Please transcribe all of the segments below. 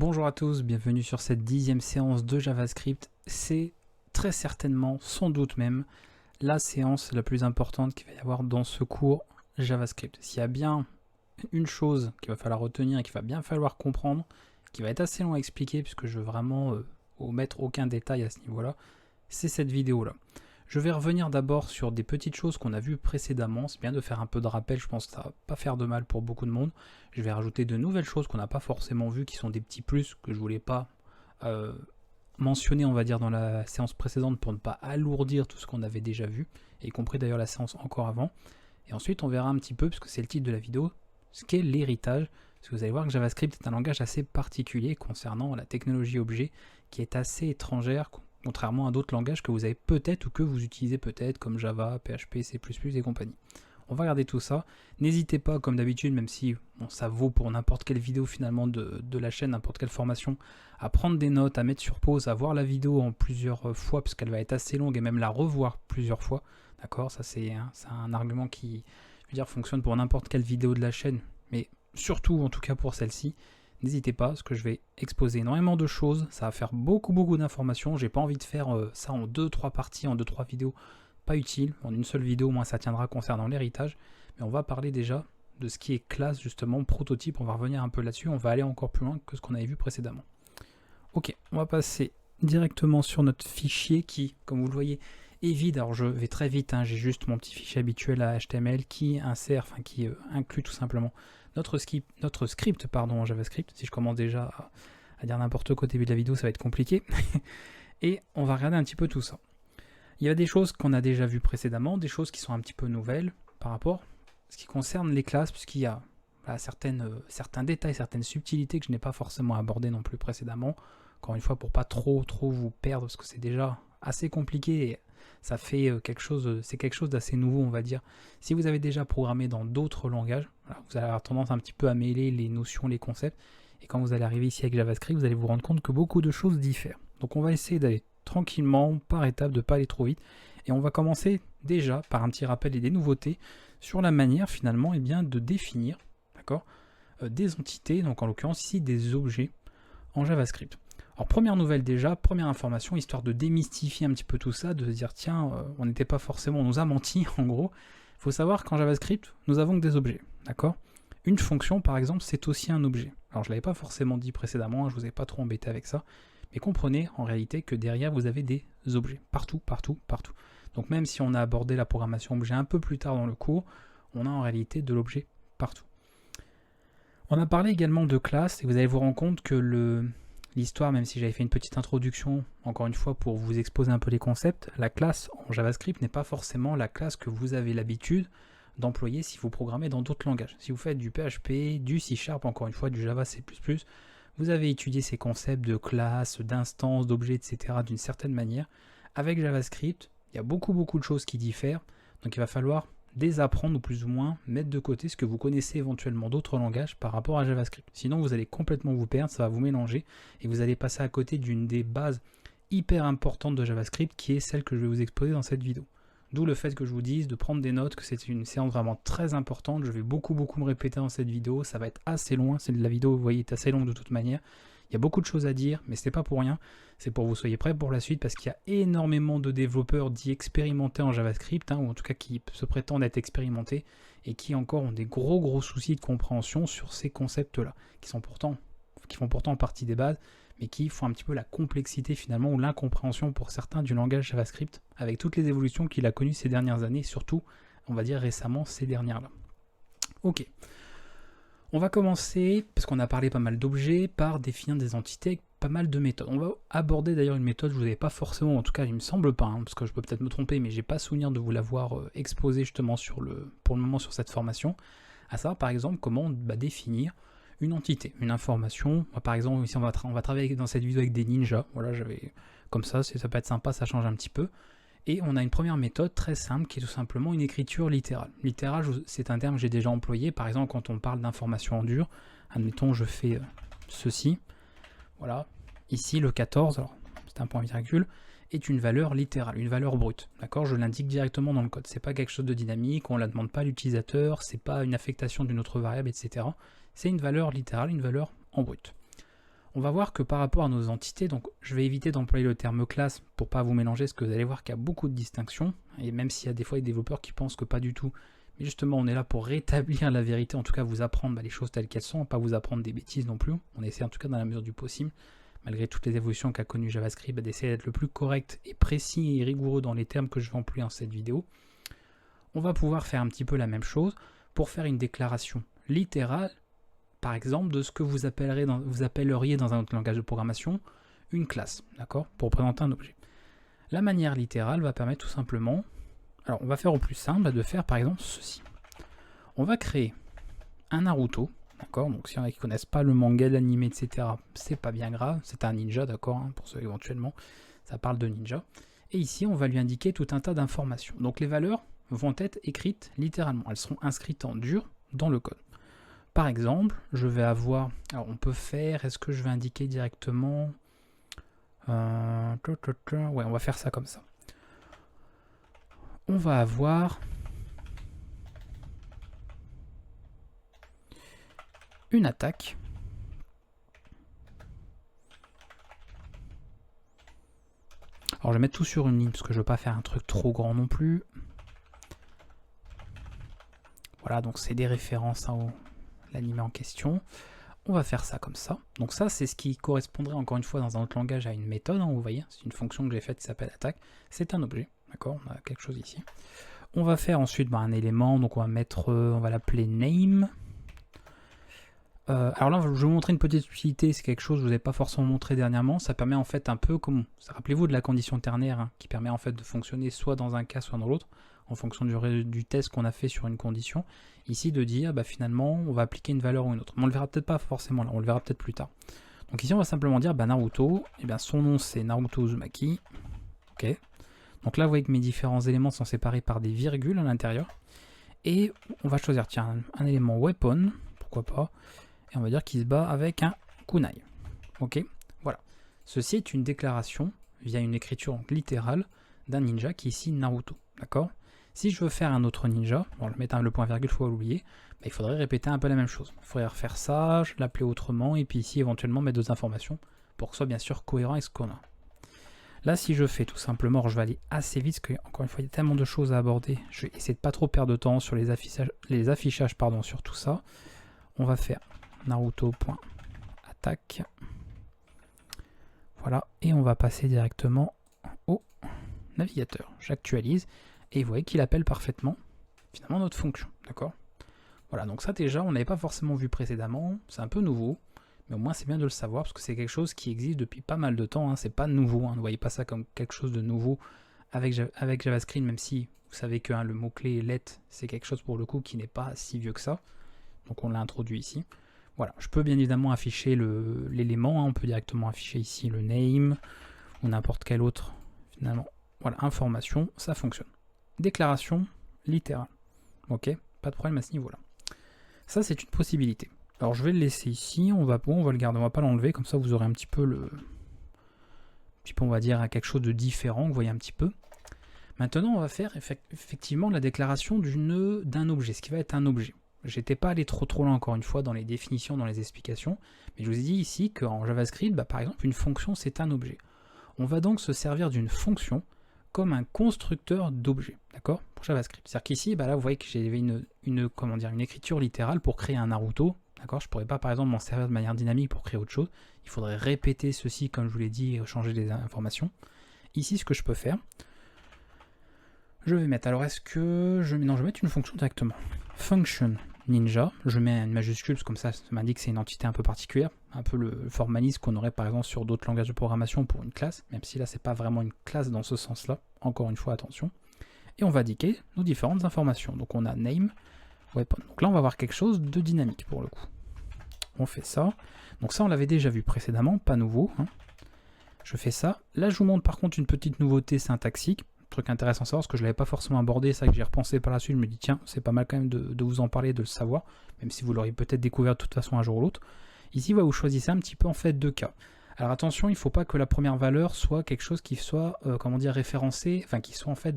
Bonjour à tous, bienvenue sur cette 10e séance de JavaScript. C'est très certainement, sans doute même, la séance la plus importante qu'il va y avoir dans ce cours JavaScript. S'il y a bien une chose qu'il va falloir retenir et qu'il va bien falloir comprendre, qui va être assez long à expliquer puisque je veux vraiment omettre aucun détail à ce niveau-là, c'est cette vidéo-là. Je vais revenir d'abord sur des petites choses qu'on a vues précédemment. C'est bien de faire un peu de rappel, je pense que ça ne va pas faire de mal pour beaucoup de monde. Je vais rajouter de nouvelles choses qu'on n'a pas forcément vues, qui sont des petits plus que je ne voulais pas mentionner, on va dire, dans la séance précédente pour ne pas alourdir tout ce qu'on avait déjà vu, y compris d'ailleurs la séance encore avant. Et ensuite, on verra un petit peu, puisque c'est le titre de la vidéo, ce qu'est l'héritage. Parce que vous allez voir que JavaScript est un langage assez particulier concernant la technologie objet, qui est assez étrangère, contrairement à d'autres langages que vous avez peut-être ou que vous utilisez peut-être, comme Java, PHP, C++ et compagnie. On va regarder tout ça. N'hésitez pas, comme d'habitude, même si ça vaut pour n'importe quelle vidéo finalement de la chaîne, n'importe quelle formation, à prendre des notes, à mettre sur pause, à voir la vidéo en plusieurs fois, parce qu'elle va être assez longue, et même la revoir plusieurs fois. D'accord, ça c'est un argument qui, je veux dire, fonctionne pour n'importe quelle vidéo de la chaîne, mais surtout, en tout cas pour celle-ci. N'hésitez pas, parce que je vais exposer énormément de choses, ça va faire beaucoup d'informations, j'ai pas envie de faire ça en 2-3 parties, en 2-3 vidéos, pas utile, en une seule vidéo, au moins ça tiendra concernant l'héritage, mais on va parler déjà de ce qui est classe, justement, prototype, on va revenir un peu là-dessus, on va aller encore plus loin que ce qu'on avait vu précédemment. Ok, on va passer directement sur notre fichier qui, comme vous le voyez, est vide. Alors je vais très vite, j'ai juste mon petit fichier habituel à HTML qui insère, qui inclut tout simplement notre script en JavaScript. Si je commence déjà à dire n'importe quoi au début de la vidéo, ça va être compliqué. Et on va regarder un petit peu tout ça. Il y a des choses qu'on a déjà vues précédemment, des choses qui sont un petit peu nouvelles par rapport à ce qui concerne les classes, puisqu'il y a certains détails, certaines subtilités que je n'ai pas forcément abordées non plus précédemment. Encore une fois, pour pas trop vous perdre, parce que c'est déjà assez compliqué et ça fait c'est quelque chose d'assez nouveau, on va dire. Si vous avez déjà programmé dans d'autres langages, vous allez avoir tendance un petit peu à mêler les notions, les concepts, et quand vous allez arriver ici avec JavaScript, vous allez vous rendre compte que beaucoup de choses diffèrent. Donc on va essayer d'aller tranquillement, par étapes, de ne pas aller trop vite, et on va commencer déjà par un petit rappel et des nouveautés sur la manière finalement de définir, d'accord, des entités, donc en l'occurrence ici des objets en JavaScript. Alors première nouvelle déjà, première information, histoire de démystifier un petit peu tout ça, de se dire tiens, on n'était pas forcément, on nous a menti en gros. Il faut savoir qu'en JavaScript, nous avons que des objets, d'accord? Une fonction par exemple, c'est aussi un objet. Alors je ne l'avais pas forcément dit précédemment, je ne vous ai pas trop embêté avec ça, mais comprenez en réalité que derrière vous avez des objets, partout. Donc même si on a abordé la programmation objet un peu plus tard dans le cours, on a en réalité de l'objet partout. On a parlé également de classe, et vous allez vous rendre compte que l'histoire, même si j'avais fait une petite introduction, encore une fois pour vous exposer un peu les concepts, la classe en JavaScript n'est pas forcément la classe que vous avez l'habitude d'employer si vous programmez dans d'autres langages. Si vous faites du PHP, du C#, encore une fois du Java, C++, vous avez étudié ces concepts de classe, d'instance, d'objets, etc. d'une certaine manière. Avec JavaScript, il y a beaucoup de choses qui diffèrent, donc il va falloir désapprendre ou plus ou moins mettre de côté ce que vous connaissez éventuellement d'autres langages par rapport à JavaScript. Sinon vous allez complètement vous perdre, ça va vous mélanger et vous allez passer à côté d'une des bases hyper importantes de JavaScript qui est celle que je vais vous exposer dans cette vidéo. D'où le fait que je vous dise de prendre des notes, que c'est une séance vraiment très importante. Je vais beaucoup me répéter dans cette vidéo, ça va être assez loin, la vidéo vous voyez est assez longue de toute manière. Il y a beaucoup de choses à dire, mais ce n'est pas pour rien, c'est pour que vous soyez prêts pour la suite, parce qu'il y a énormément de développeurs dits expérimentés en JavaScript, ou en tout cas qui se prétendent être expérimentés, et qui encore ont des gros soucis de compréhension sur ces concepts-là, qui font pourtant partie des bases, mais qui font un petit peu la complexité finalement, ou l'incompréhension pour certains du langage JavaScript, avec toutes les évolutions qu'il a connues ces dernières années, surtout, on va dire récemment, ces dernières-là. Ok. On va commencer, parce qu'on a parlé pas mal d'objets, par définir des entités avec pas mal de méthodes. On va aborder d'ailleurs une méthode, je ne vous avais pas forcément, en tout cas il me semble pas, parce que je peux peut-être me tromper, mais j'ai pas souvenir de vous l'avoir exposé justement pour le moment sur cette formation, à savoir par exemple comment définir une entité, une information. Par exemple ici on va travailler dans cette vidéo avec des ninjas, voilà, comme ça peut être sympa, ça change un petit peu. Et on a une première méthode très simple qui est tout simplement une écriture littérale. Littérale, c'est un terme que j'ai déjà employé, par exemple quand on parle d'information en dur. Admettons, je fais ceci. Voilà, ici le 14, alors c'est un point virgule, est une valeur littérale, une valeur brute. D'accord, je l'indique directement dans le code. C'est pas quelque chose de dynamique, on ne la demande pas à l'utilisateur, c'est pas une affectation d'une autre variable, etc. C'est une valeur littérale, une valeur en brut. On va voir que par rapport à nos entités, donc je vais éviter d'employer le terme classe pour pas vous mélanger, parce que vous allez voir qu'il y a beaucoup de distinctions, et même s'il y a des fois des développeurs qui pensent que pas du tout, mais justement on est là pour rétablir la vérité, en tout cas vous apprendre les choses telles qu'elles sont, pas vous apprendre des bêtises non plus, on essaie en tout cas dans la mesure du possible, malgré toutes les évolutions qu'a connues JavaScript, d'essayer d'être le plus correct et précis et rigoureux dans les termes que je vais employer dans cette vidéo. On va pouvoir faire un petit peu la même chose pour faire une déclaration littérale, par exemple, de ce que vous appelleriez dans un autre langage de programmation une classe, d'accord, pour représenter un objet. La manière littérale va permettre tout simplement, alors on va faire au plus simple, de faire par exemple ceci. On va créer un Naruto, d'accord, donc si il y en a qui ne connaissent pas le manga, l'anime, etc., c'est pas bien grave, c'est un ninja, d'accord, hein, pour ceux éventuellement, ça parle de ninja. Et ici, on va lui indiquer tout un tas d'informations. Donc les valeurs vont être écrites littéralement, elles seront inscrites en dur dans le code. Par exemple, je vais avoir, alors on peut faire, est-ce que je vais indiquer directement, ouais, on va faire ça comme ça. On va avoir une attaque. Alors je vais mettre tout sur une ligne parce que je ne veux pas faire un truc trop grand non plus. Voilà, donc c'est des références à l'anime en question. On va faire ça comme ça. Donc ça, c'est ce qui correspondrait encore une fois dans un autre langage à une méthode, hein, vous voyez. C'est une fonction que j'ai faite qui s'appelle attaque. C'est un objet, d'accord, on a quelque chose ici. On va faire ensuite un élément, donc on va mettre, on va l'appeler name. Alors là, je vais vous montrer une petite utilité, c'est quelque chose que je ne vous ai pas forcément montré dernièrement. Ça permet en fait un peu comme, rappelez-vous de la condition ternaire, hein, qui permet en fait de fonctionner soit dans un cas, soit dans l'autre, en fonction du test qu'on a fait sur une condition. Ici, de dire, finalement, on va appliquer une valeur ou une autre. Mais on le verra peut-être pas forcément là, on le verra peut-être plus tard. Donc ici, on va simplement dire, Naruto, son nom c'est Naruto Uzumaki. Ok. Donc là, vous voyez que mes différents éléments sont séparés par des virgules à l'intérieur. Et on va choisir, tiens, un élément weapon, pourquoi pas. Et on va dire qu'il se bat avec un kunai. Ok, voilà. Ceci est une déclaration via une écriture littérale d'un ninja qui est ici Naruto. D'accord. Si je veux faire un autre ninja, bon, le mettre le point virgule, il faut l'oublier, il faudrait répéter un peu la même chose. Il faudrait refaire ça, l'appeler autrement, et puis ici éventuellement mettre d'autres informations pour que ce soit bien sûr cohérent avec ce qu'on a. Là, si je fais tout simplement, je vais aller assez vite, parce qu'encore une fois, il y a tellement de choses à aborder. Je vais essayer de pas trop perdre de temps sur les affichages sur tout ça. On va faire Naruto.attaque. Voilà, et on va passer directement au navigateur. J'actualise. Et vous voyez qu'il appelle parfaitement, finalement, notre fonction, d'accord? Voilà, donc ça déjà, on n'avait pas forcément vu précédemment, c'est un peu nouveau, mais au moins c'est bien de le savoir, parce que c'est quelque chose qui existe depuis pas mal de temps, hein, c'est pas nouveau, hein, ne voyez pas ça comme quelque chose de nouveau avec JavaScript, même si vous savez que le mot-clé let, c'est quelque chose pour le coup qui n'est pas si vieux que ça, donc on l'a introduit ici. Voilà, je peux bien évidemment afficher l'élément, hein, on peut directement afficher ici le name, ou n'importe quel autre, finalement. Voilà, information, ça fonctionne. Déclaration littérale. Ok, pas de problème à ce niveau-là. Ça, c'est une possibilité. Alors, je vais le laisser ici. On va le garder. On va pas l'enlever. Comme ça, vous aurez un petit peu on va dire, quelque chose de différent. Vous voyez un petit peu. Maintenant, on va faire effectivement la déclaration d'un objet. Ce qui va être un objet. J'étais pas allé trop loin encore une fois dans les définitions, dans les explications. Mais je vous ai dit ici qu'en JavaScript, par exemple, une fonction, c'est un objet. On va donc se servir d'une fonction comme un constructeur d'objets, d'accord, pour JavaScript. C'est-à-dire qu'ici, là, vous voyez que j'ai une écriture littérale pour créer un Naruto, d'accord. Je ne pourrais pas, par exemple, m'en servir de manière dynamique pour créer autre chose. Il faudrait répéter ceci, comme je vous l'ai dit, et changer les informations. Ici, ce que je peux faire, je vais mettre, alors est-ce que je vais mettre une fonction directement. Function ninja, je mets une majuscule, comme ça m'indique que c'est une entité un peu particulière, un peu le formalisme qu'on aurait par exemple sur d'autres langages de programmation pour une classe, même si là c'est pas vraiment une classe dans ce sens-là, encore une fois attention. Et on va indiquer nos différentes informations. Donc on a name, weapon. Donc là on va avoir quelque chose de dynamique pour le coup. On fait ça. Donc ça on l'avait déjà vu précédemment, pas nouveau. Hein. Je fais ça. Là je vous montre par contre une petite nouveauté syntaxique. Truc intéressant à savoir, parce que je ne l'avais pas forcément abordé, c'est vrai que j'ai repensé par la suite, je me dis tiens, c'est pas mal quand même de vous en parler, de le savoir, même si vous l'auriez peut-être découvert de toute façon un jour ou l'autre. Ici, vous choisissez un petit peu en fait deux cas. Alors attention, il ne faut pas que la première valeur soit quelque chose qui soit, référencé, enfin qui soit en fait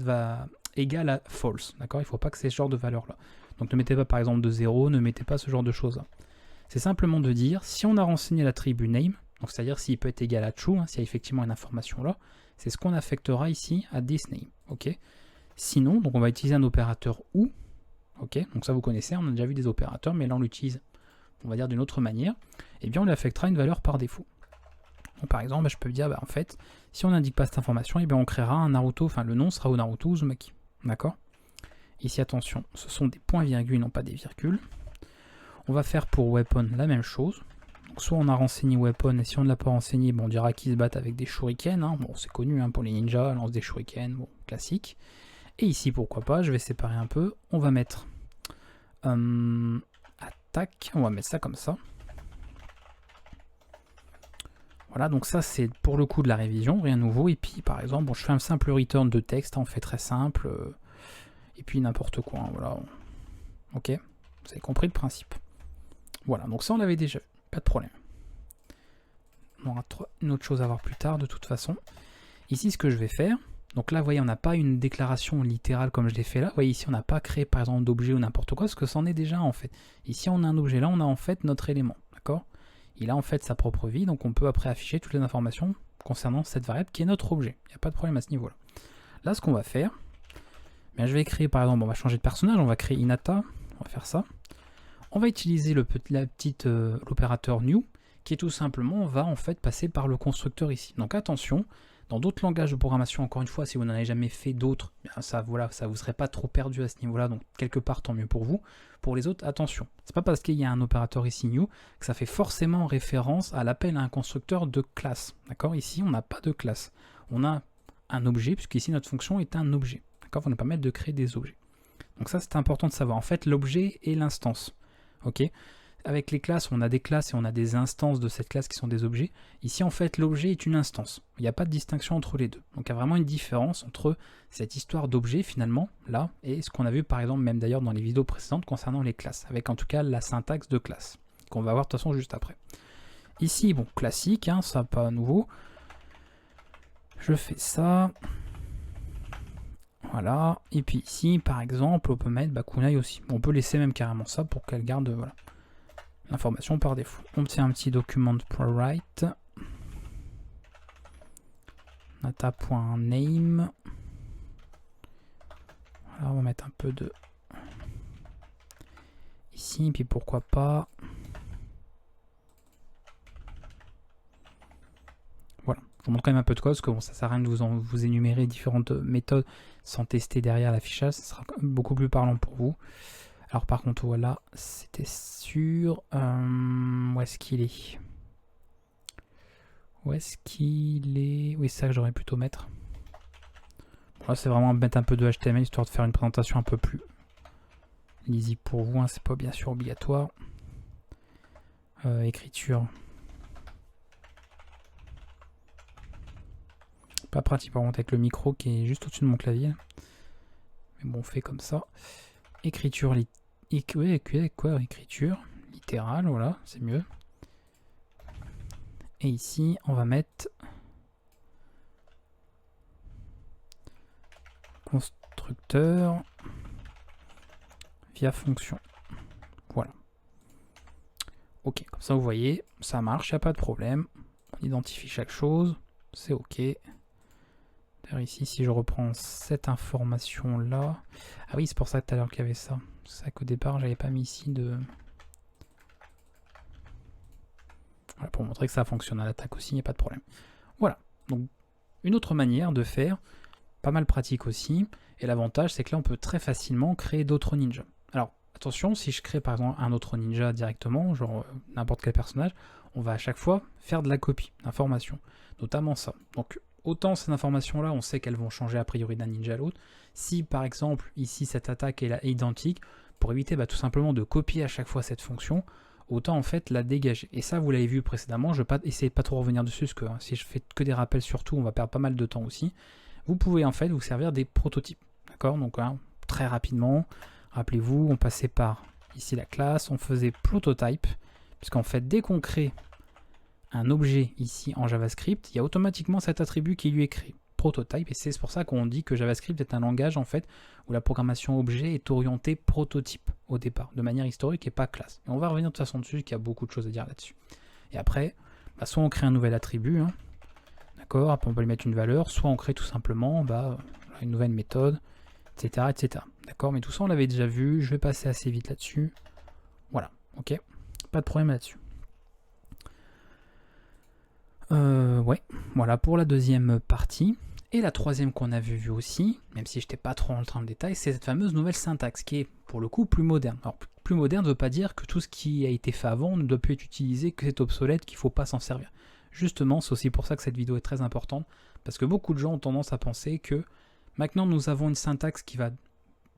égal à false, d'accord? Il ne faut pas que c'est ce genre de valeur-là. Donc ne mettez pas par exemple de 0, ne mettez pas ce genre de choses-là. C'est simplement de dire, si on a renseigné l'attribut name, Donc c'est-à-dire s'il peut être égal à true, hein, s'il y a effectivement une information là, c'est ce qu'on affectera ici à thisName. Ok. Sinon, donc on va utiliser un opérateur ou. Ok. Donc ça vous connaissez, on a déjà vu des opérateurs, mais là on l'utilise, on va dire d'une autre manière. Et bien on lui affectera une valeur par défaut. Donc par exemple, je peux dire, en fait, si on n'indique pas cette information, et bien on créera un Naruto, enfin le nom sera au Naruto Uzumaki. D'accord? Ici, attention, ce sont des points-virgules, non pas des virgules. On va faire pour weapon la même chose. Donc, soit on a renseigné weapon, et si on ne l'a pas renseigné, bon, on dira qu'ils se battent avec des shurikens. Hein. Bon, c'est connu hein, pour les ninjas, lance des shurikens, bon, classique. Et ici, pourquoi pas, je vais séparer un peu. On va mettre attaque, on va mettre ça comme ça. Voilà, donc ça c'est pour le coup de la révision, rien de nouveau. Et puis par exemple, bon, je fais un simple return de texte, on fait très simple. Et puis n'importe quoi, hein, voilà. Ok, vous avez compris le principe. Voilà, donc ça on l'avait déjà vu, pas de problème. On aura une autre chose à voir plus tard de toute façon. Ici ce que je vais faire, donc là vous voyez on n'a pas une déclaration littérale comme je l'ai fait là. Vous voyez ici on n'a pas créé par exemple d'objet ou n'importe quoi, parce que c'en est déjà en fait. Ici on a un objet, là on a en fait notre élément, d'accord? Il a en fait sa propre vie, donc on peut après afficher toutes les informations concernant cette variable qui est notre objet. Il n'y a pas de problème à ce niveau-là. Là, ce qu'on va faire, bien, je vais créer par exemple, on va changer de personnage, on va créer Hinata, on va faire ça. On va utiliser l'opérateur new, qui est tout simplement, on va en fait passer par le constructeur ici. Donc attention, dans d'autres langages de programmation, encore une fois, si vous n'en avez jamais fait d'autres, ça voilà, ça vous serait pas trop perdu à ce niveau-là, donc quelque part tant mieux pour vous. Pour les autres, attention, c'est pas parce qu'il y a un opérateur ici new que ça fait forcément référence à l'appel à un constructeur de classe. D'accord? Ici, on n'a pas de classe. On a un objet, puisqu'ici notre fonction est un objet. D'accord? Ça va nous permettre de créer des objets. Donc ça, c'est important de savoir. En fait, l'objet est l'instance. Ok? Avec les classes, on a des classes et on a des instances de cette classe qui sont des objets. Ici, en fait, l'objet est une instance. Il n'y a pas de distinction entre les deux. Donc, il y a vraiment une différence entre cette histoire d'objet, finalement, là, et ce qu'on a vu, par exemple, même d'ailleurs dans les vidéos précédentes concernant les classes, avec en tout cas la syntaxe de classe, qu'on va voir de toute façon juste après. Ici, bon, classique, hein, ça pas nouveau. Je fais ça. Voilà. Et puis ici, par exemple, on peut mettre kunai aussi. On peut laisser même carrément ça pour qu'elle garde, voilà, l'information par défaut. On obtient un petit document write. Nata.name. Voilà, on va mettre un peu de ici, puis pourquoi pas. Voilà, je vous montre quand même un peu de code, parce que bon, ça sert à rien de vous énumérer différentes méthodes sans tester derrière l'affichage, ça sera beaucoup plus parlant pour vous. Alors par contre, voilà, c'était sûr. Où est-ce qu'il est? Où est-ce qu'il est? Oui, c'est ça que j'aurais plutôt mettre. Bon, là, c'est vraiment mettre un peu de HTML, histoire de faire une présentation un peu plus lisible pour vous. Hein, c'est pas bien sûr obligatoire. Écriture. Pas pratique par contre avec le micro qui est juste au-dessus de mon clavier. Mais bon, on fait comme ça. Écriture écriture littérale, voilà, c'est mieux. Et ici, on va mettre constructeur via fonction. Voilà. Ok, comme ça vous voyez, ça marche, il n'y a pas de problème. On identifie chaque chose, c'est ok. D'ailleurs ici, si je reprends cette information là, ah oui, c'est pour ça tout à l'heure qu'il y avait ça. C'est ça qu'au départ, j'avais pas mis ici de... Voilà, pour montrer que ça fonctionne à l'attaque aussi, il n'y a pas de problème. Voilà, donc une autre manière de faire, pas mal pratique aussi, et l'avantage c'est que là on peut très facilement créer d'autres ninjas. Alors attention, si je crée par exemple un autre ninja directement, genre n'importe quel personnage, on va à chaque fois faire de la copie d'informations, notamment ça. Donc autant ces informations-là, on sait qu'elles vont changer a priori d'un ninja à l'autre. Si par exemple ici cette attaque est là, identique, pour éviter tout simplement de copier à chaque fois cette fonction, autant en fait la dégager. Et ça vous l'avez vu précédemment, je vais pas essayer de pas trop revenir dessus, parce que si je fais que des rappels sur tout, on va perdre pas mal de temps aussi. Vous pouvez en fait vous servir des prototypes, d'accord? Donc très rapidement, rappelez-vous, on passait par ici la classe, on faisait prototype, puisqu'en fait dès qu'on crée un objet ici en JavaScript, il y a automatiquement cet attribut qui lui est créé, prototype, et c'est pour ça qu'on dit que JavaScript est un langage en fait où la programmation objet est orientée prototype au départ, de manière historique et pas classe. Et on va revenir de toute façon dessus, qu'il y a beaucoup de choses à dire là-dessus. Et après, bah, soit on crée un nouvel attribut, hein, d'accord, après on peut lui mettre une valeur, soit on crée tout simplement une nouvelle méthode, etc. etc. D'accord, mais tout ça on l'avait déjà vu, je vais passer assez vite là-dessus. Voilà, ok, pas de problème là-dessus. Ouais, voilà pour la deuxième partie. Et la troisième qu'on avait vue aussi, même si je n'étais pas trop rentré dans le détail, c'est cette fameuse nouvelle syntaxe qui est pour le coup plus moderne. Alors plus moderne ne veut pas dire que tout ce qui a été fait avant ne doit plus être utilisé, que c'est obsolète, qu'il ne faut pas s'en servir. Justement, c'est aussi pour ça que cette vidéo est très importante, parce que beaucoup de gens ont tendance à penser que maintenant nous avons une syntaxe qui va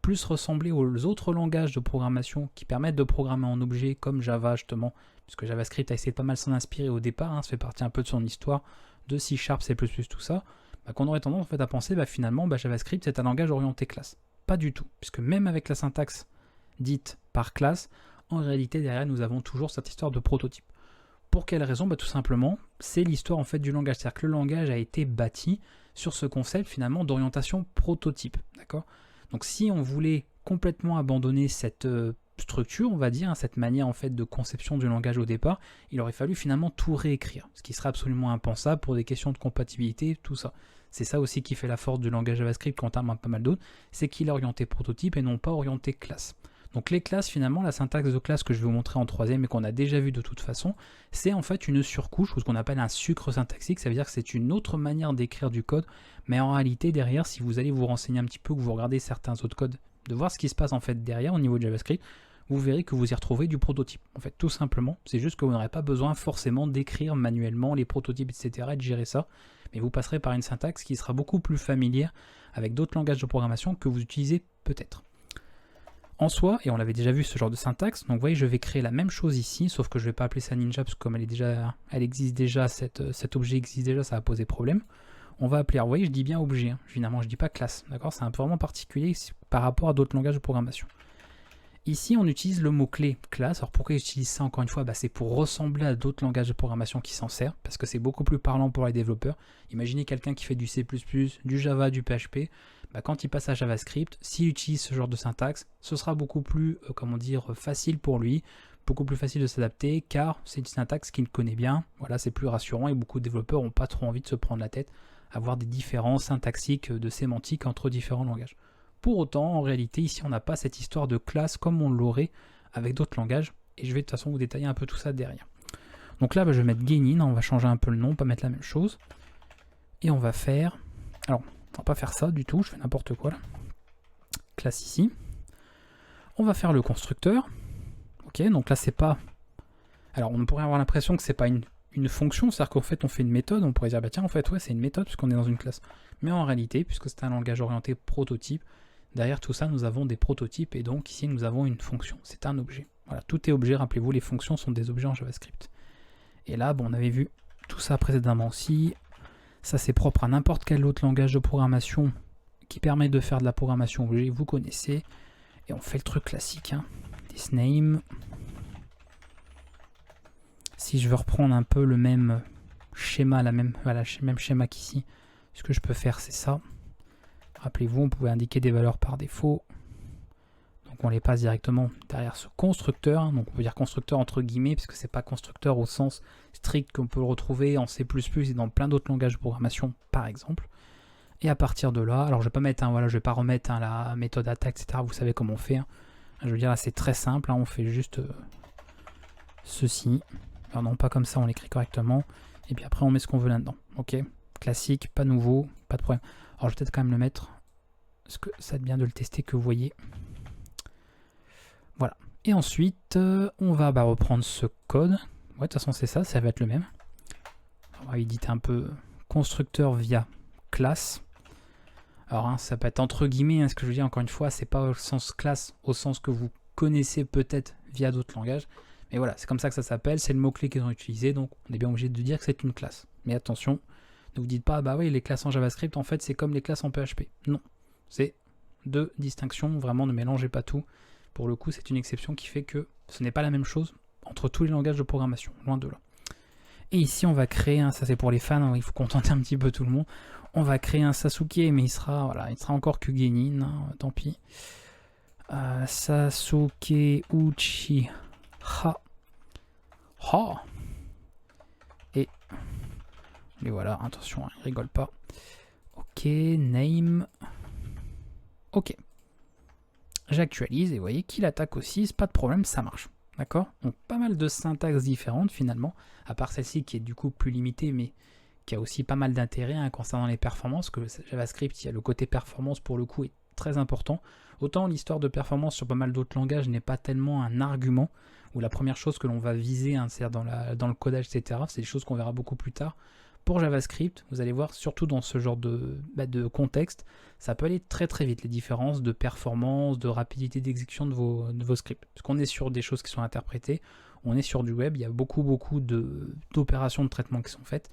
plus ressembler aux autres langages de programmation qui permettent de programmer en objet comme Java justement, puisque JavaScript a essayé de pas mal s'en inspirer au départ, hein, ça fait partie un peu de son histoire, de C#, C++, tout ça, qu'on aurait tendance en fait à penser finalement JavaScript c'est un langage orienté classe. Pas du tout, puisque même avec la syntaxe dite par classe, en réalité derrière nous avons toujours cette histoire de prototype. Pour quelle raison? Tout simplement, c'est l'histoire en fait du langage, c'est-à-dire que le langage a été bâti sur ce concept finalement d'orientation prototype, d'accord? Donc si on voulait complètement abandonner cette structure, on va dire, hein, cette manière en fait de conception du langage au départ, il aurait fallu finalement tout réécrire, ce qui serait absolument impensable pour des questions de compatibilité, tout ça. C'est ça aussi qui fait la force du langage JavaScript contrairement à pas mal d'autres, c'est qu'il est orienté prototype et non pas orienté classe. Donc les classes, finalement, la syntaxe de classe que je vais vous montrer en troisième et qu'on a déjà vu de toute façon, c'est en fait une surcouche, ou ce qu'on appelle un sucre syntaxique, ça veut dire que c'est une autre manière d'écrire du code, mais en réalité derrière, si vous allez vous renseigner un petit peu, que vous regardez certains autres codes, de voir ce qui se passe en fait derrière au niveau de JavaScript, vous verrez que vous y retrouvez du prototype. En fait, tout simplement, c'est juste que vous n'aurez pas besoin forcément d'écrire manuellement les prototypes, etc. et de gérer ça, mais vous passerez par une syntaxe qui sera beaucoup plus familière avec d'autres langages de programmation que vous utilisez peut-être. En soi, et on l'avait déjà vu ce genre de syntaxe, donc vous voyez je vais créer la même chose ici, sauf que je ne vais pas appeler ça Ninja parce que comme elle existe déjà, cet objet existe déjà, ça va poser problème. On va appeler, alors vous voyez je dis bien objet, hein, finalement je ne dis pas classe, d'accord, c'est un peu vraiment particulier par rapport à d'autres langages de programmation. Ici on utilise le mot-clé classe, alors pourquoi j'utilise ça encore une fois? C'est pour ressembler à d'autres langages de programmation qui s'en servent, parce que c'est beaucoup plus parlant pour les développeurs. Imaginez quelqu'un qui fait du C++, du Java, du PHP, quand il passe à JavaScript, s'il utilise ce genre de syntaxe, ce sera beaucoup plus, facile pour lui, beaucoup plus facile de s'adapter, car c'est une syntaxe qu'il connaît bien, voilà, c'est plus rassurant et beaucoup de développeurs n'ont pas trop envie de se prendre la tête à avoir des différences syntaxiques, de sémantique entre différents langages. Pour autant, en réalité, ici, on n'a pas cette histoire de classe comme on l'aurait avec d'autres langages, et je vais de toute façon vous détailler un peu tout ça derrière. Donc là, je vais mettre Genin, on va changer un peu le nom, pas mettre la même chose, et on va faire, alors, on va pas faire ça du tout, je fais n'importe quoi là. Classe ici. On va faire le constructeur. Ok, donc là c'est pas... Alors on pourrait avoir l'impression que c'est pas une fonction, c'est-à-dire qu'en fait on fait une méthode, on pourrait dire tiens en fait ouais c'est une méthode puisqu'on est dans une classe. Mais en réalité, puisque c'est un langage orienté prototype, derrière tout ça nous avons des prototypes et donc ici nous avons une fonction, c'est un objet. Voilà, tout est objet, rappelez-vous les fonctions sont des objets en JavaScript. Et là on avait vu tout ça précédemment aussi. Ça c'est propre à n'importe quel autre langage de programmation qui permet de faire de la programmation objet, vous connaissez. Et on fait le truc classique, hein. ThisName. Si je veux reprendre un peu le même schéma, même schéma qu'ici, ce que je peux faire c'est ça. Rappelez-vous, on pouvait indiquer des valeurs par défaut. Donc on les passe directement derrière ce constructeur. Donc on peut dire constructeur entre guillemets, puisque c'est pas constructeur au sens strict qu'on peut le retrouver en C++ et dans plein d'autres langages de programmation, par exemple. Et à partir de là, alors je vais pas mettre, je vais pas remettre la méthode attaque, etc. Vous savez comment on fait. Hein. Je veux dire là c'est très simple, hein, on fait juste ceci. Alors non pas comme ça, on l'écrit correctement. Et puis après on met ce qu'on veut là-dedans. Ok, classique, pas nouveau, pas de problème. Alors je vais peut-être quand même le mettre, parce que ça va être bien de le tester que vous voyez. Voilà. Et ensuite, on va reprendre ce code. Ouais, de toute façon c'est ça, ça va être le même. On va éditer un peu constructeur via classe. Alors hein, ça peut être entre guillemets, hein, ce que je veux dire encore une fois, c'est pas au sens classe, au sens que vous connaissez peut-être via d'autres langages. Mais voilà, c'est comme ça que ça s'appelle, c'est le mot-clé qu'ils ont utilisé, donc on est bien obligé de dire que c'est une classe. Mais attention, ne vous dites pas, oui, les classes en JavaScript, en fait, c'est comme les classes en PHP. Non, c'est deux distinctions, vraiment, ne mélangez pas tout. Pour le coup, c'est une exception qui fait que ce n'est pas la même chose entre tous les langages de programmation, loin de là. Et ici, on va créer, ça c'est pour les fans, il faut contenter un petit peu tout le monde. On va créer un Sasuke, mais il sera encore que Genin, hein, tant pis. Sasuke Uchiha. Ha. Et Et voilà, attention, il rigole pas. Ok, name. Ok. J'actualise et vous voyez qu'il attaque aussi, c'est pas de problème, ça marche. D'accord? Donc pas mal de syntaxes différentes finalement, à part celle-ci qui est du coup plus limitée, mais qui a aussi pas mal d'intérêt hein, concernant les performances, que JavaScript, il y a le côté performance pour le coup est très important. Autant l'histoire de performance sur pas mal d'autres langages n'est pas tellement un argument, où la première chose que l'on va viser, hein, c'est-à-dire dans le codage, etc., c'est des choses qu'on verra beaucoup plus tard. Pour JavaScript, vous allez voir, surtout dans ce genre de contexte, ça peut aller très très vite, les différences de performance, de rapidité d'exécution de vos scripts. Parce qu'on est sur des choses qui sont interprétées, on est sur du web, il y a beaucoup d'opérations de traitement qui sont faites,